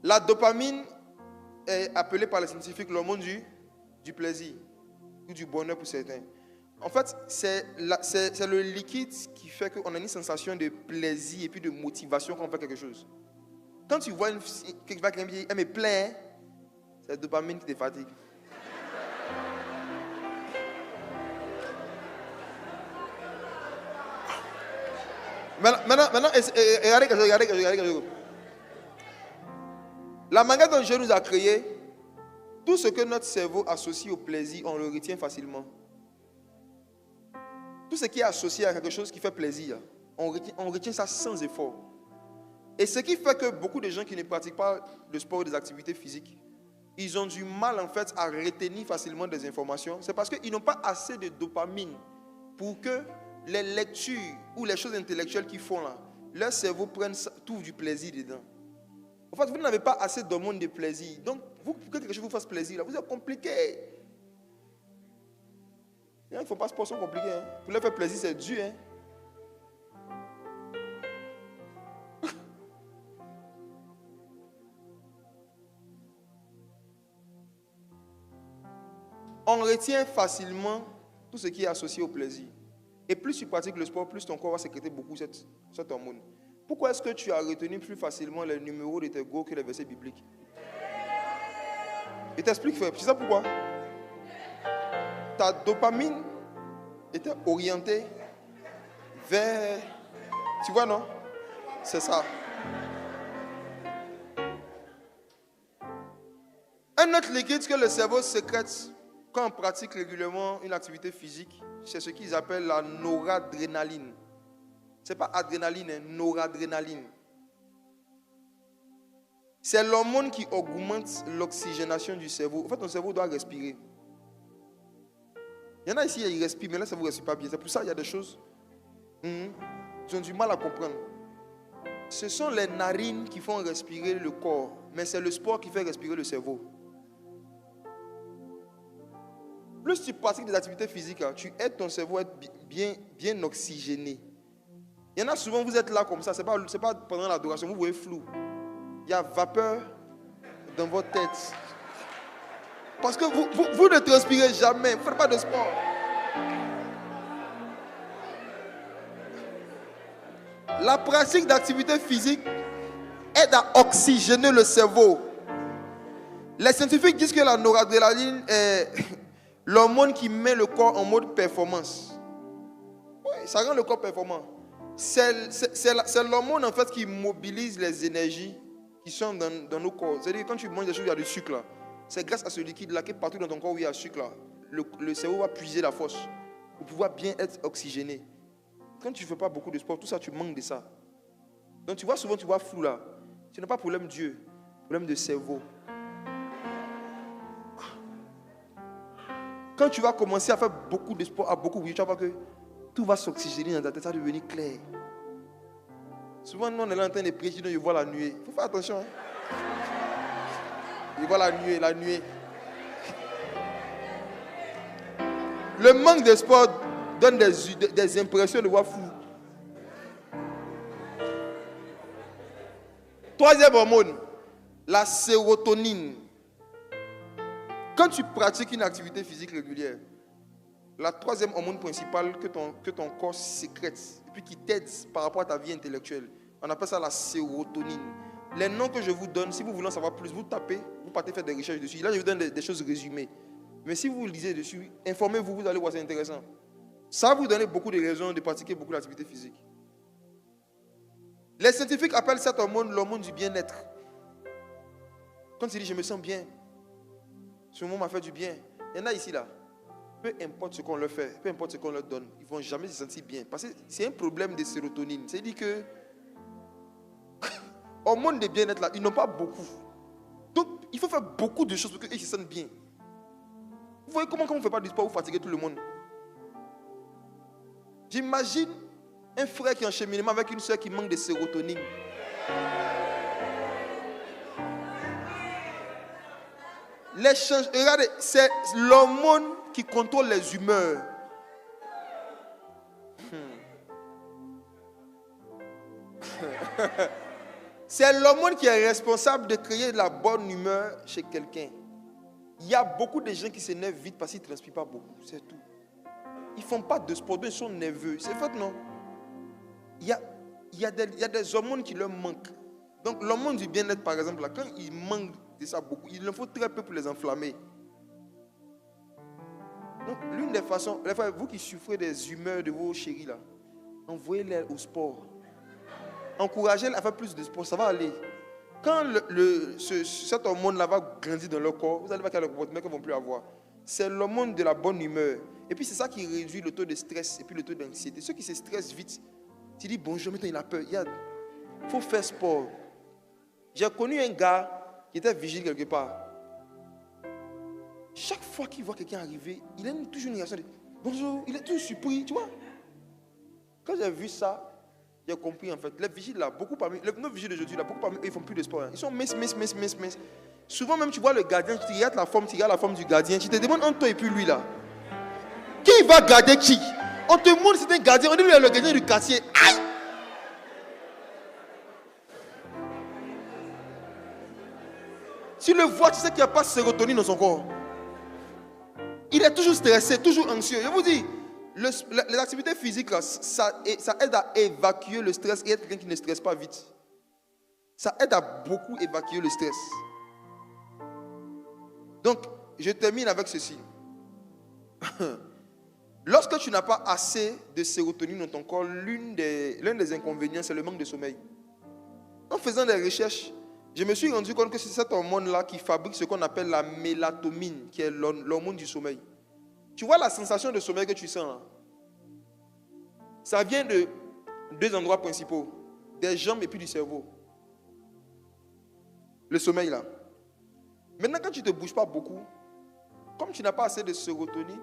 La dopamine est appelée par les scientifiques l'hormone du plaisir ou du bonheur pour certains. En fait, c'est le liquide qui fait qu'on a une sensation de plaisir et puis de motivation quand on fait quelque chose. Quand tu vois quelqu'un qui dit « elle me plaît », c'est la dopamine qui te fatigue. Maintenant, regardez quelque chose. La manière dont Dieu nous a créés, tout ce que notre cerveau associe au plaisir, on le retient facilement. Tout ce qui est associé à quelque chose qui fait plaisir, on retient ça sans effort. Et ce qui fait que beaucoup de gens qui ne pratiquent pas de sport ou des activités physiques, ils ont du mal en fait à retenir facilement des informations. C'est parce qu'ils n'ont pas assez de dopamine pour que les lectures ou les choses intellectuelles qu'ils font là, leur cerveau trouve du plaisir dedans. En fait, vous n'avez pas assez d'hormones de plaisir. Donc, pour que quelque chose vous fasse plaisir, là, vous êtes compliqué. Il ne faut pas se passer compliqué. Hein. Pour leur faire plaisir, c'est dur. Hein. On retient facilement tout ce qui est associé au plaisir. Et plus tu pratiques le sport, plus ton corps va sécréter beaucoup cette hormone. Pourquoi est-ce que tu as retenu plus facilement les numéros de tes go que les versets bibliques? Je t'explique, frère. Tu sais pourquoi? Ta dopamine était orientée vers... Tu vois, non? C'est ça. Un autre liquide que le cerveau sécrète quand on pratique régulièrement une activité physique, c'est ce qu'ils appellent la noradrénaline. Ce n'est pas adrénaline, hein, noradrénaline. C'est l'hormone qui augmente l'oxygénation du cerveau. En fait, ton cerveau doit respirer. Il y en a ici, ils respirent, mais là, ça ne vous respire pas bien. C'est pour ça qu'il y a des choses. Ils ont du mal à comprendre. Ce sont les narines qui font respirer le corps, mais c'est le sport qui fait respirer le cerveau. Plus tu pratiques des activités physiques, tu aides ton cerveau à être bien oxygéné. Il y en a souvent, vous êtes là comme ça, ce n'est pas pendant l'adoration, vous voyez flou. Il y a vapeur dans votre tête. Parce que vous ne transpirez jamais, vous ne faites pas de sport. La pratique d'activité physique aide à oxygéner le cerveau. Les scientifiques disent que la noradrénaline est l'hormone qui met le corps en mode performance. Oui, ça rend le corps performant. C'est l'hormone en fait qui mobilise les énergies qui sont dans nos corps. C'est-à-dire quand tu manges des choses, il y a du sucre là. C'est grâce à ce liquide-là que partout dans ton corps où il y a du sucre là, le cerveau va puiser la force pour pouvoir bien être oxygéné. Quand tu ne fais pas beaucoup de sport, tout ça, tu manques de ça. Donc tu vois souvent, tu vois flou là. Ce n'est pas problème Dieu, problème de cerveau. Quand tu vas commencer à faire beaucoup de sport, à beaucoup bouger, tu vas voir que tout va s'oxygéner dans ta tête, ça va devenir clair. Souvent, nous, on est là en train de prier, je vois la nuée. Il faut faire attention. Hein? Je vois la nuée. Le manque de sport donne des impressions de voir flou. Troisième hormone, la sérotonine. Quand tu pratiques une activité physique régulière, la troisième hormone principale que ton corps sécrète et puis qui t'aide par rapport à ta vie intellectuelle, on appelle ça la sérotonine. Les noms que je vous donne, si vous voulez en savoir plus, vous tapez, vous partez faire des recherches dessus. Là, je vous donne des choses résumées. Mais si vous lisez dessus, informez-vous, vous allez voir, c'est intéressant. Ça va vous donner beaucoup de raisons de pratiquer beaucoup d'activités physiques. Les scientifiques appellent cette hormone l'hormone du bien-être. Quand tu dis je me sens bien, ce moment m'a fait du bien. Il y en a ici là. Peu importe ce qu'on leur fait, peu importe ce qu'on leur donne, ils ne vont jamais se sentir bien. Parce que c'est un problème de sérotonine. C'est-à-dire que hormones de bien-être là, ils n'ont pas beaucoup. Donc il faut faire beaucoup de choses pour qu'ils se sentent bien. Vous voyez comment quand on ne fait pas du sport, vous fatiguez tout le monde. J'imagine un frère qui est en cheminement avec une soeur qui manque de sérotonine. Regardez, c'est l'hormone qui contrôle les humeurs. C'est l'hormone qui est responsable de créer de la bonne humeur chez quelqu'un. Il y a beaucoup de gens qui s'énervent vite parce qu'ils ne transpirent pas beaucoup, c'est tout. Ils ne font pas de sport, ils sont nerveux. C'est fait, non? Il y a des hormones qui leur manquent. Donc l'hormone du bien-être, par exemple, là, quand il manque de ça beaucoup, il en faut très peu pour les enflammer. Donc l'une des façons, vous qui souffrez des humeurs de vos chéris, là, envoyez-les au sport. Encouragez-les à faire plus de sport, ça va aller. Quand cette hormone-là va grandir dans leur corps, vous allez voir qu'il y a le comportement qu'ils ne vont plus avoir. C'est l'hormone de la bonne humeur. Et puis c'est ça qui réduit le taux de stress et puis le taux d'anxiété. Ceux qui se stressent vite, tu dis bonjour, maintenant il a peur. Il faut faire sport. J'ai connu un gars qui était vigile quelque part. Chaque fois qu'il voit quelqu'un arriver, il a toujours une réaction de bonjour, il est toujours surpris, tu vois. Quand j'ai vu ça, j'ai compris en fait. Les vigiles là, nos vigiles d'aujourd'hui là, beaucoup parmi eux, ils font plus de sport. Hein. Ils sont minces. Souvent même tu vois le gardien, tu regardes la forme du gardien, tu te demandes entre toi et puis lui là. Qui va garder qui? On te demande si c'est un gardien, on dit lui le gardien du quartier. Aïe! Tu le vois, tu sais qu'il n'y a pas de sérotonine dans son corps. Il est toujours stressé, toujours anxieux. Je vous dis, les activités physiques, là, ça aide à évacuer le stress et être quelqu'un qui ne stresse pas vite. Ça aide à beaucoup évacuer le stress. Donc, je termine avec ceci. Lorsque tu n'as pas assez de sérotonine dans ton corps, l'un des inconvénients, c'est le manque de sommeil. En faisant des recherches, je me suis rendu compte que c'est cette hormone-là qui fabrique ce qu'on appelle la mélatonine, qui est l'hormone du sommeil. Tu vois la sensation de sommeil que tu sens là? Ça vient de deux endroits principaux, des jambes et puis du cerveau. Le sommeil là. Maintenant, quand tu ne te bouges pas beaucoup, comme tu n'as pas assez de sérotonine,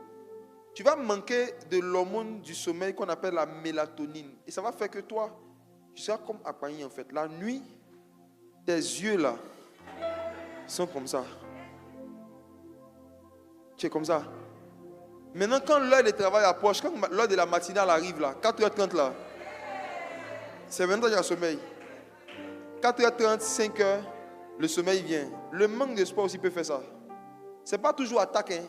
tu vas manquer de l'hormone du sommeil qu'on appelle la mélatonine. Et ça va faire que toi, tu seras comme appareillé en fait. La nuit, tes yeux là sont comme ça. Tu es comme ça. Maintenant, quand l'heure de travail approche, quand l'heure de la matinale arrive là, 4h30 là, c'est maintenant qu'il y a sommeil. 4h30, 5h, le sommeil vient. Le manque de sport aussi peut faire ça. Ce n'est pas toujours attaque. Hein.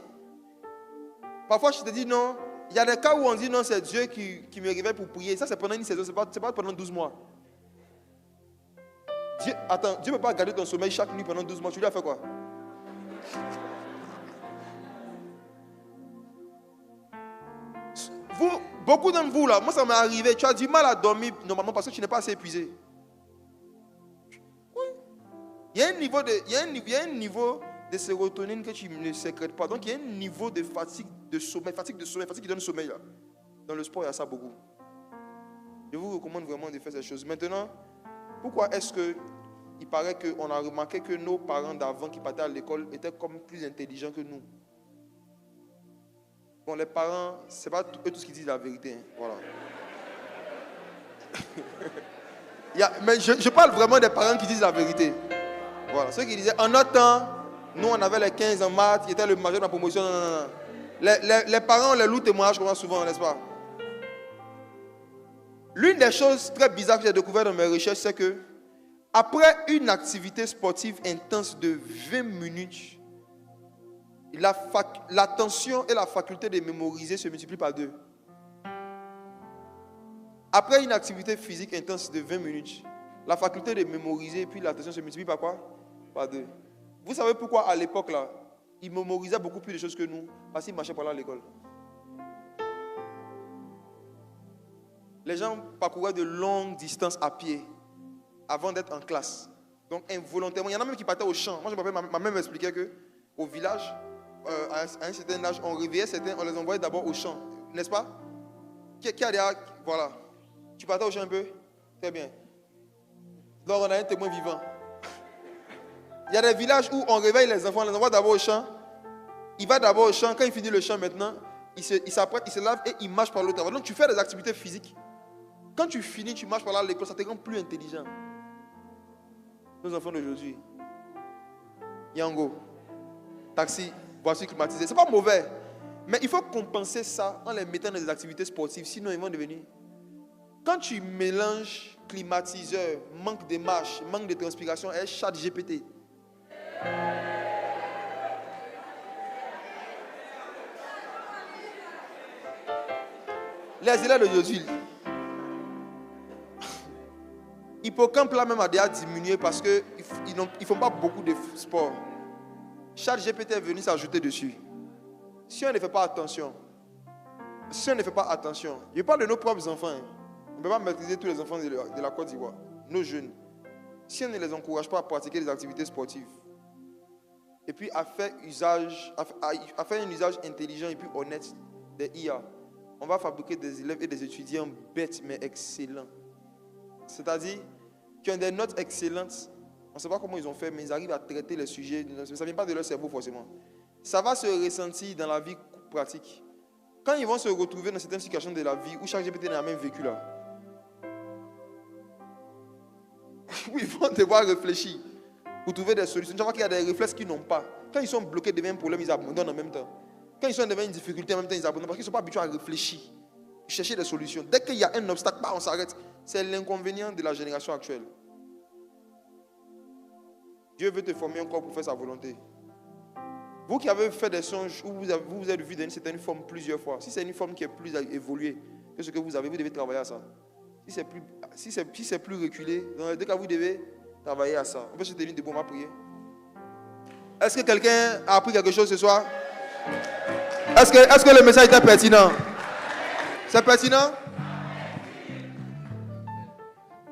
Parfois, je te dis non. Il y a des cas où on dit non, c'est Dieu qui me réveille pour prier. Ça, c'est pendant une saison, ce n'est pas pendant 12 mois. Dieu ne peut pas garder ton sommeil chaque nuit pendant 12 mois. Tu lui as fait quoi? Beaucoup d'entre vous, là, moi ça m'est arrivé, tu as du mal à dormir normalement parce que tu n'es pas assez épuisé. Oui. Il y a un niveau de sérotonine que tu ne sécrètes pas. Donc il y a un niveau de fatigue de sommeil qui donne sommeil. Là. Dans le sport, il y a ça beaucoup. Je vous recommande vraiment de faire ces choses. Maintenant, pourquoi est-ce que il paraît qu'on a remarqué que nos parents d'avant qui partaient à l'école étaient comme plus intelligents que nous? Bon, les parents, ce n'est pas eux tous qui disent la vérité. Hein. Voilà. Mais je parle vraiment des parents qui disent la vérité. Voilà. Ceux qui disaient, en notre temps, nous on avait les 15 en maths, qui étaient le majeur de la promotion. Non. Les parents, on les loue témoignages comme ça souvent, n'est-ce pas? L'une des choses très bizarres que j'ai découvert dans mes recherches, c'est que après une activité sportive intense de 20 minutes, l'attention et la faculté de mémoriser se multiplient par 2. Après une activité physique intense de 20 minutes, la faculté de mémoriser et puis l'attention se multiplie par quoi? Par 2. Vous savez pourquoi à l'époque là, ils mémorisaient beaucoup plus de choses que nous? Parce qu'ils marchaient par là à l'école. Les gens parcouraient de longues distances à pied avant d'être en classe. Donc involontairement, il y en a même qui partaient au champ. Moi je me rappelle, ma mère m'expliquait qu'au village, à un certain âge, on réveillait certains, on les envoyait d'abord au champ, n'est-ce pas? Qui a derrière, voilà. Tu partais au champ un peu? Très bien. Donc on a un témoin vivant. Il y a des villages où on réveille les enfants, on les envoie d'abord au champ. Il va d'abord au champ, quand il finit le champ maintenant, il s'apprête, il se lave et il marche par l'autre avant. Donc tu fais des activités physiques. Quand tu finis, tu marches par là à l'école, ça te rend plus intelligent. Nos enfants d'aujourd'hui. Yango, taxi, voiture climatisée, c'est pas mauvais. Mais il faut compenser ça en les mettant dans des activités sportives, sinon ils vont devenir. Quand tu mélanges climatiseur, manque de marche, manque de transpiration et ChatGPT. Les élèves d'aujourd'hui, hippocampe là même a déjà diminué parce qu'ils ne font pas beaucoup de sport. ChatGPT est venu s'ajouter dessus. Si on ne fait pas attention, je parle de nos propres enfants. Hein. On ne peut pas maîtriser tous les enfants de la Côte d'Ivoire, nos jeunes. Si on ne les encourage pas à pratiquer des activités sportives, et puis à faire un usage intelligent et puis honnête des IA, on va fabriquer des élèves et des étudiants bêtes mais excellents. C'est-à-dire qui ont des notes excellentes. On ne sait pas comment ils ont fait, mais ils arrivent à traiter les sujets. Ça ne vient pas de leur cerveau forcément. Ça va se ressentir dans la vie pratique. Quand ils vont se retrouver dans certaines situations de la vie où chaque GPT n'a même vécu là, où ils vont devoir réfléchir pour trouver des solutions. Tu vois qu'il y a des réflexes qu'ils n'ont pas. Quand ils sont bloqués devant un problème, ils abandonnent en même temps. Quand ils sont devant une difficulté, en même temps, ils abandonnent parce qu'ils ne sont pas habitués à réfléchir, chercher des solutions. Dès qu'il y a un obstacle, on s'arrête. C'est l'inconvénient de la génération actuelle. Dieu veut te former encore pour faire sa volonté. Vous qui avez fait des songes où vous êtes vu dans une certaine forme plusieurs fois, si c'est une forme qui est plus évoluée que ce que vous avez, vous devez travailler à ça. Si c'est plus reculé, dans les deux cas, vous devez travailler à ça. On peut se tenir debout, on va prier. Est-ce que quelqu'un a appris quelque chose ce soir? Est-ce que le message était pertinent? C'est pertinent?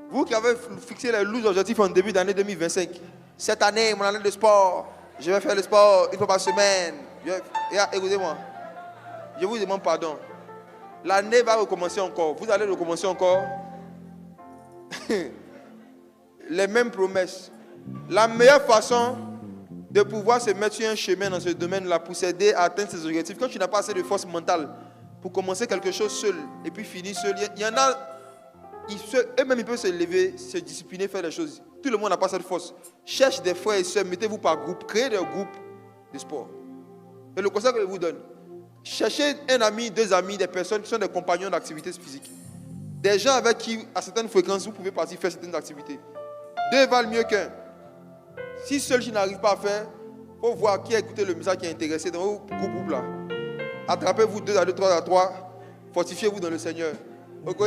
Vous qui avez fixé les lourds objectifs en début d'année 2025, cette année, mon année de sport, je vais faire le sport une fois par semaine. Écoutez-moi, je vous demande pardon. L'année va recommencer encore. Vous allez recommencer encore. Les mêmes promesses. La meilleure façon de pouvoir se mettre sur un chemin dans ce domaine-là pour s'aider à atteindre ses objectifs, quand tu n'as pas assez de force mentale pour commencer quelque chose seul et puis finir seul, il y en a, eux-mêmes ils peuvent se lever, se discipliner, faire les choses. Tout le monde n'a pas cette force. Cherche des frères et sœurs, mettez-vous par groupe, créez des groupes de sport. Et le conseil que je vous donne, cherchez un ami, deux amis, des personnes qui sont des compagnons d'activités physiques. Des gens avec qui, à certaines fréquences, vous pouvez partir faire certaines activités. Deux valent mieux qu'un. Si seul je n'arrive pas à faire, il faut voir qui a écouté le message qui est intéressé dans vos groupes là. Attrapez-vous 2 à 2, 3 à 3. Fortifiez-vous dans le Seigneur. Ok?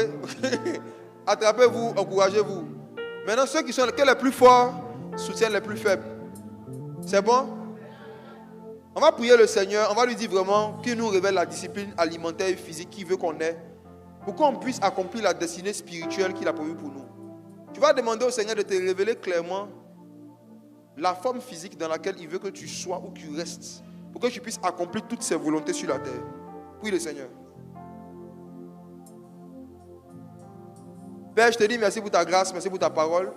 Attrapez-vous, encouragez-vous. Maintenant, ceux qui sont les plus forts soutiennent les plus faibles. C'est bon? On va prier le Seigneur. On va lui dire vraiment qu'il nous révèle la discipline alimentaire et physique qu'il veut qu'on ait pour qu'on puisse accomplir la destinée spirituelle qu'il a prévue pour nous. Tu vas demander au Seigneur de te révéler clairement la forme physique dans laquelle il veut que tu sois ou que tu restes pour que tu puisses accomplir toutes ses volontés sur la terre. Prie le Seigneur. Père, je te dis merci pour ta grâce, merci pour ta parole.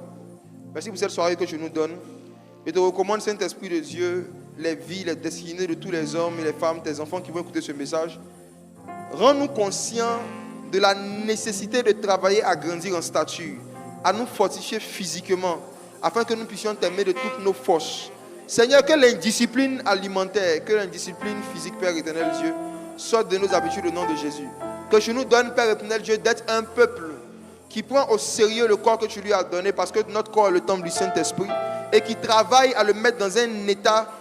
Merci pour cette soirée que tu nous donnes. Je te recommande, Saint-Esprit de Dieu, les vies, les destinées de tous les hommes et les femmes, tes enfants qui vont écouter ce message. Rends-nous conscients de la nécessité de travailler à grandir en stature, à nous fortifier physiquement, afin que nous puissions t'aimer de toutes nos forces. Seigneur, que l'indiscipline alimentaire, que l'indiscipline physique, Père éternel Dieu, sorte de nos habitudes au nom de Jésus. Que tu nous donnes, Père éternel Dieu, d'être un peuple qui prend au sérieux le corps que tu lui as donné, parce que notre corps est le temple du Saint-Esprit, et qui travaille à le mettre dans un état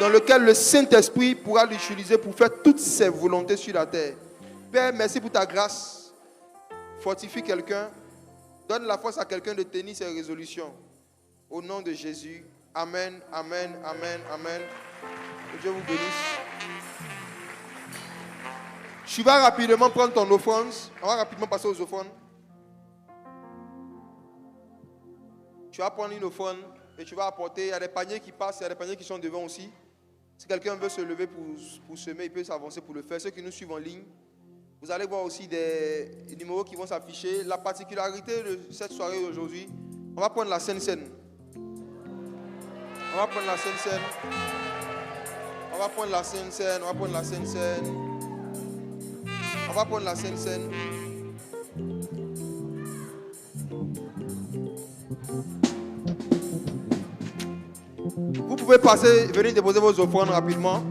dans lequel le Saint-Esprit pourra l'utiliser pour faire toutes ses volontés sur la terre. Père, merci pour ta grâce. Fortifie quelqu'un. Donne la force à quelqu'un de tenir ses résolutions. Au nom de Jésus. Amen, amen, amen, amen. Que Dieu vous bénisse. Tu vas rapidement prendre ton offrande. On va rapidement passer aux offrandes. Tu vas prendre une offrande et tu vas apporter. Il y a des paniers qui passent, il y a des paniers qui sont devant aussi. Si quelqu'un veut se lever pour semer, il peut s'avancer pour le faire. Ceux qui nous suivent en ligne, vous allez voir aussi des numéros qui vont s'afficher. La particularité de cette soirée d'aujourd'hui, on va prendre la Sainte Seine. On va prendre la Sainte Seine. On va prendre la Sainte Seine. On va prendre la Sainte Seine. On va prendre la Sainte Seine. Vous pouvez passer, venir déposer vos offrandes rapidement.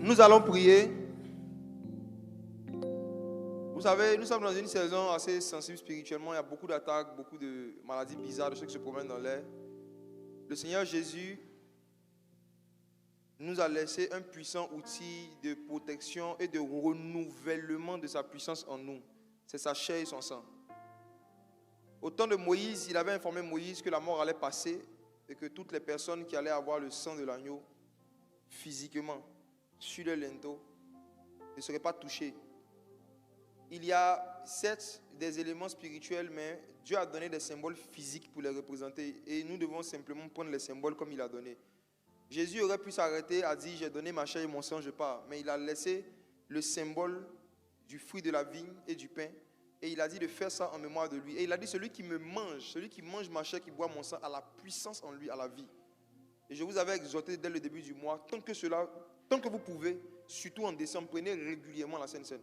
Nous allons prier. Vous savez, nous sommes dans une saison assez sensible spirituellement. Il y a beaucoup d'attaques, beaucoup de maladies bizarres, de ceux qui se promènent dans l'air. Le Seigneur Jésus nous a laissé un puissant outil de protection et de renouvellement de sa puissance en nous. C'est sa chair et son sang. Au temps de Moïse, il avait informé Moïse que la mort allait passer et que toutes les personnes qui allaient avoir le sang de l'agneau physiquement sur le linteau ne seraient pas touchées. Il y a certes des éléments spirituels, mais Dieu a donné des symboles physiques pour les représenter et nous devons simplement prendre les symboles comme il a donné. Jésus aurait pu s'arrêter à dire « J'ai donné ma chair et mon sang, je pars ». Mais il a laissé le symbole du fruit de la vigne et du pain et il a dit de faire ça en mémoire de lui. Et il a dit « Celui qui me mange, celui qui mange ma chair, qui boit mon sang, a la puissance en lui, a la vie ». Et je vous avais exhorté dès le début du mois, tant que vous pouvez, surtout en décembre, prenez régulièrement la Sainte Seine.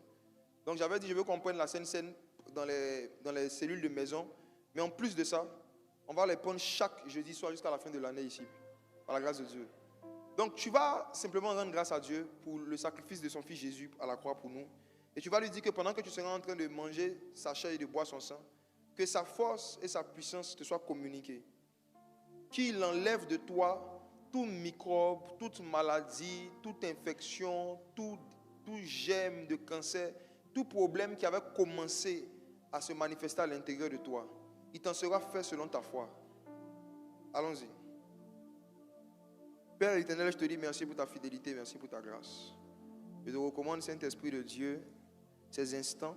Donc j'avais dit, je veux qu'on prenne la Sainte Seine dans les cellules de maison. Mais en plus de ça, on va les prendre chaque jeudi soir jusqu'à la fin de l'année ici. Par la grâce de Dieu. Donc tu vas simplement rendre grâce à Dieu pour le sacrifice de son fils Jésus à la croix pour nous. Et tu vas lui dire que pendant que tu seras en train de manger sa chair et de boire son sang, que sa force et sa puissance te soient communiquées. Qu'il enlève de toi tout microbe, toute maladie, toute infection, tout germe de cancer, tout problème qui avait commencé à se manifester à l'intérieur de toi. Il t'en sera fait selon ta foi. Allons-y. Père éternel, je te dis merci pour ta fidélité, merci pour ta grâce. Je te recommande, Saint-Esprit de Dieu, ces instants.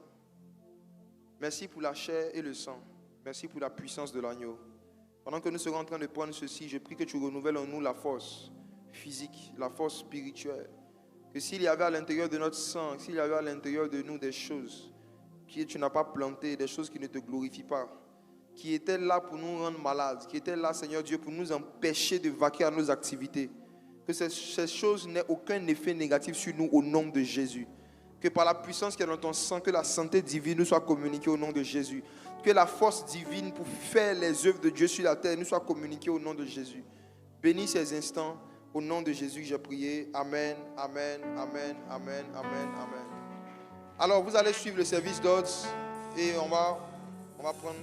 Merci pour la chair et le sang. Merci pour la puissance de l'agneau. Pendant que nous serons en train de prendre ceci, je prie que tu renouvelles en nous la force physique, la force spirituelle. Que s'il y avait à l'intérieur de notre sang, s'il y avait à l'intérieur de nous des choses que tu n'as pas plantées, des choses qui ne te glorifient pas, qui étaient là pour nous rendre malades, qui étaient là, Seigneur Dieu, pour nous empêcher de vaquer à nos activités, que ces choses n'aient aucun effet négatif sur nous au nom de Jésus. Que par la puissance qui est dans ton sang, que la santé divine nous soit communiquée au nom de Jésus. Que la force divine pour faire les œuvres de Dieu sur la terre nous soit communiquée au nom de Jésus. Bénis ces instants. Au nom de Jésus, j'ai prié. Amen, amen, amen, amen, amen, amen. Alors, vous allez suivre le service d'ordre et on va prendre...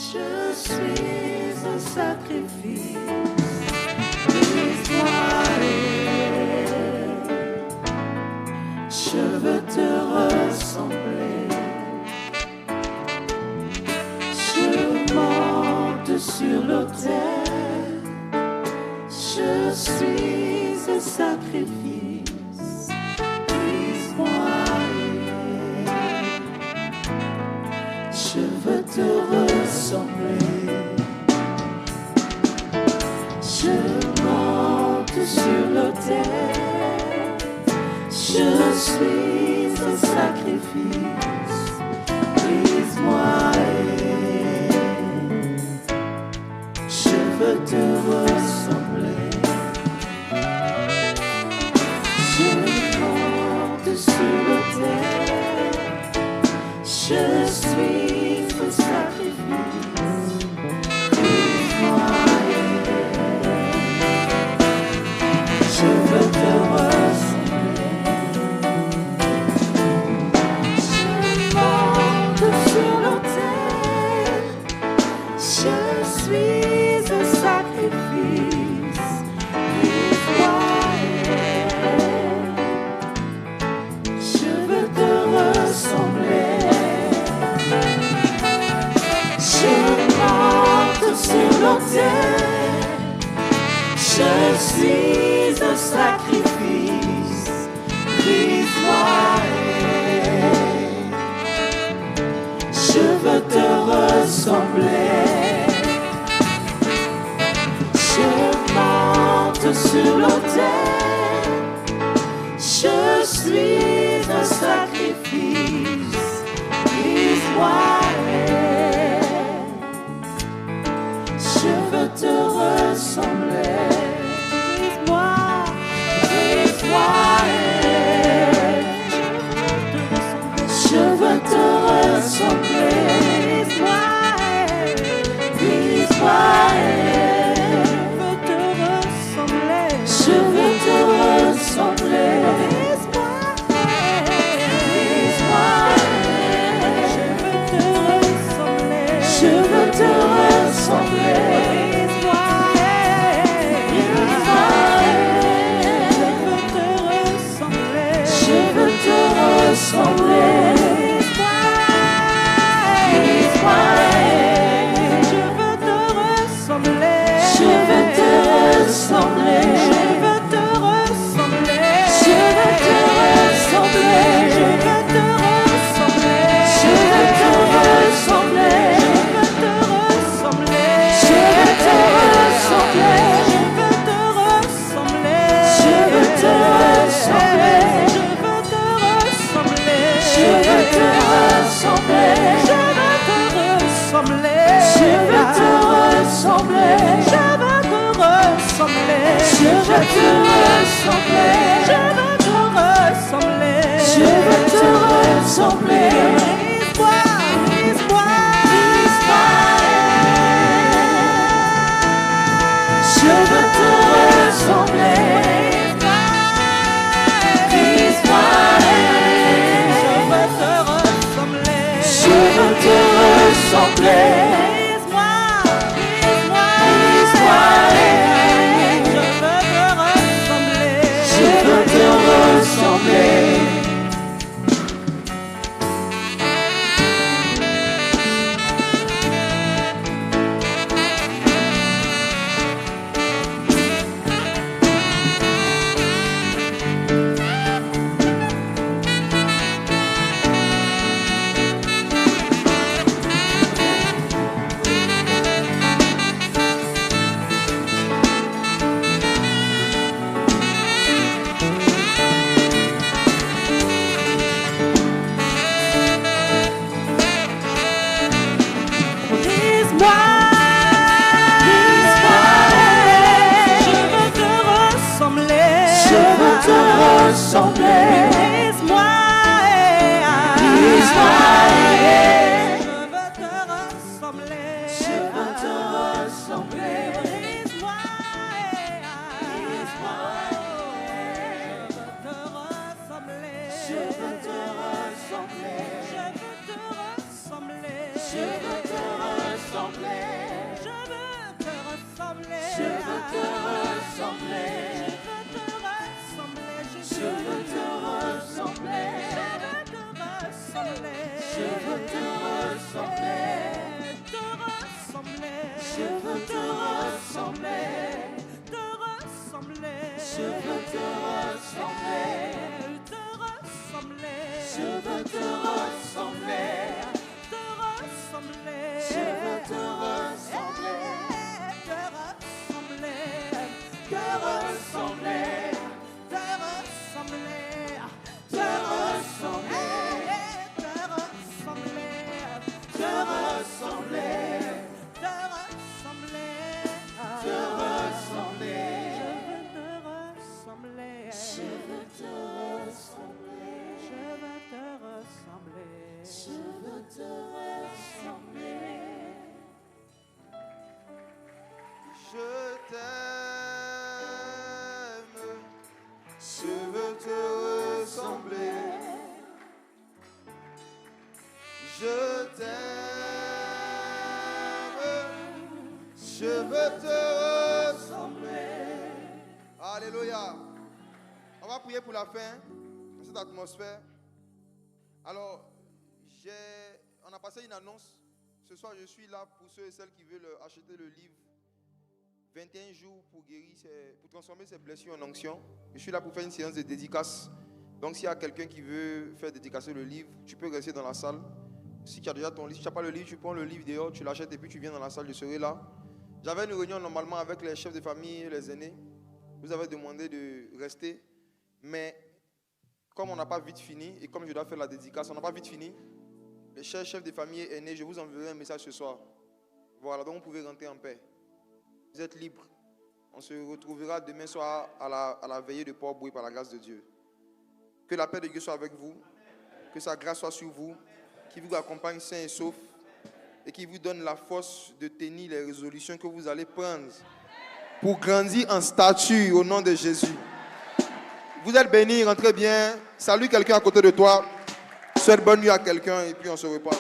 Je suis un sacrifice. l'autel. Je suis un sacrifice, brise-moi. Je veux te ressembler. Je monte sur l'autel. Je suis un sacrifice, brise-moi. Je veux te ressembler. Brise-moi, brise-moi. Je veux te ressembler. Brise-moi, brise-moi. Je veux te ressembler. Brise-moi, brise-moi. Je veux te ressembler. Je veux te ressembler. Alléluia. On va prier pour la fin de cette atmosphère. Alors, on a passé une annonce. Ce soir, je suis là pour ceux et celles qui veulent acheter le livre 21 jours pour guérir, pour transformer ses blessures en onction. Je suis là pour faire une séance de dédicace. Donc s'il y a quelqu'un qui veut faire dédicacer le livre, tu peux rester dans la salle. Si tu as déjà ton livre, si tu n'as pas le livre, tu prends le livre dehors, tu l'achètes et puis tu viens dans la salle, je serai là. J'avais une réunion normalement avec les chefs de famille et les aînés. Vous avez demandé de rester, mais comme on n'a pas vite fini et comme je dois faire la dédicace, on n'a pas vite fini. Les chefs de famille et aînés, je vous enverrai un message ce soir. Voilà, donc vous pouvez rentrer en paix. Vous êtes libres. On se retrouvera demain soir à la veillée de Port-Boué par la grâce de Dieu. Que la paix de Dieu soit avec vous. Que sa grâce soit sur vous. Qu'il vous accompagne sain et sauf. Et qu'il vous donne la force de tenir les résolutions que vous allez prendre pour grandir en stature au nom de Jésus. Vous êtes bénis, rentrez bien. Salue quelqu'un à côté de toi. Souhaite bonne nuit à quelqu'un et puis on se reparle.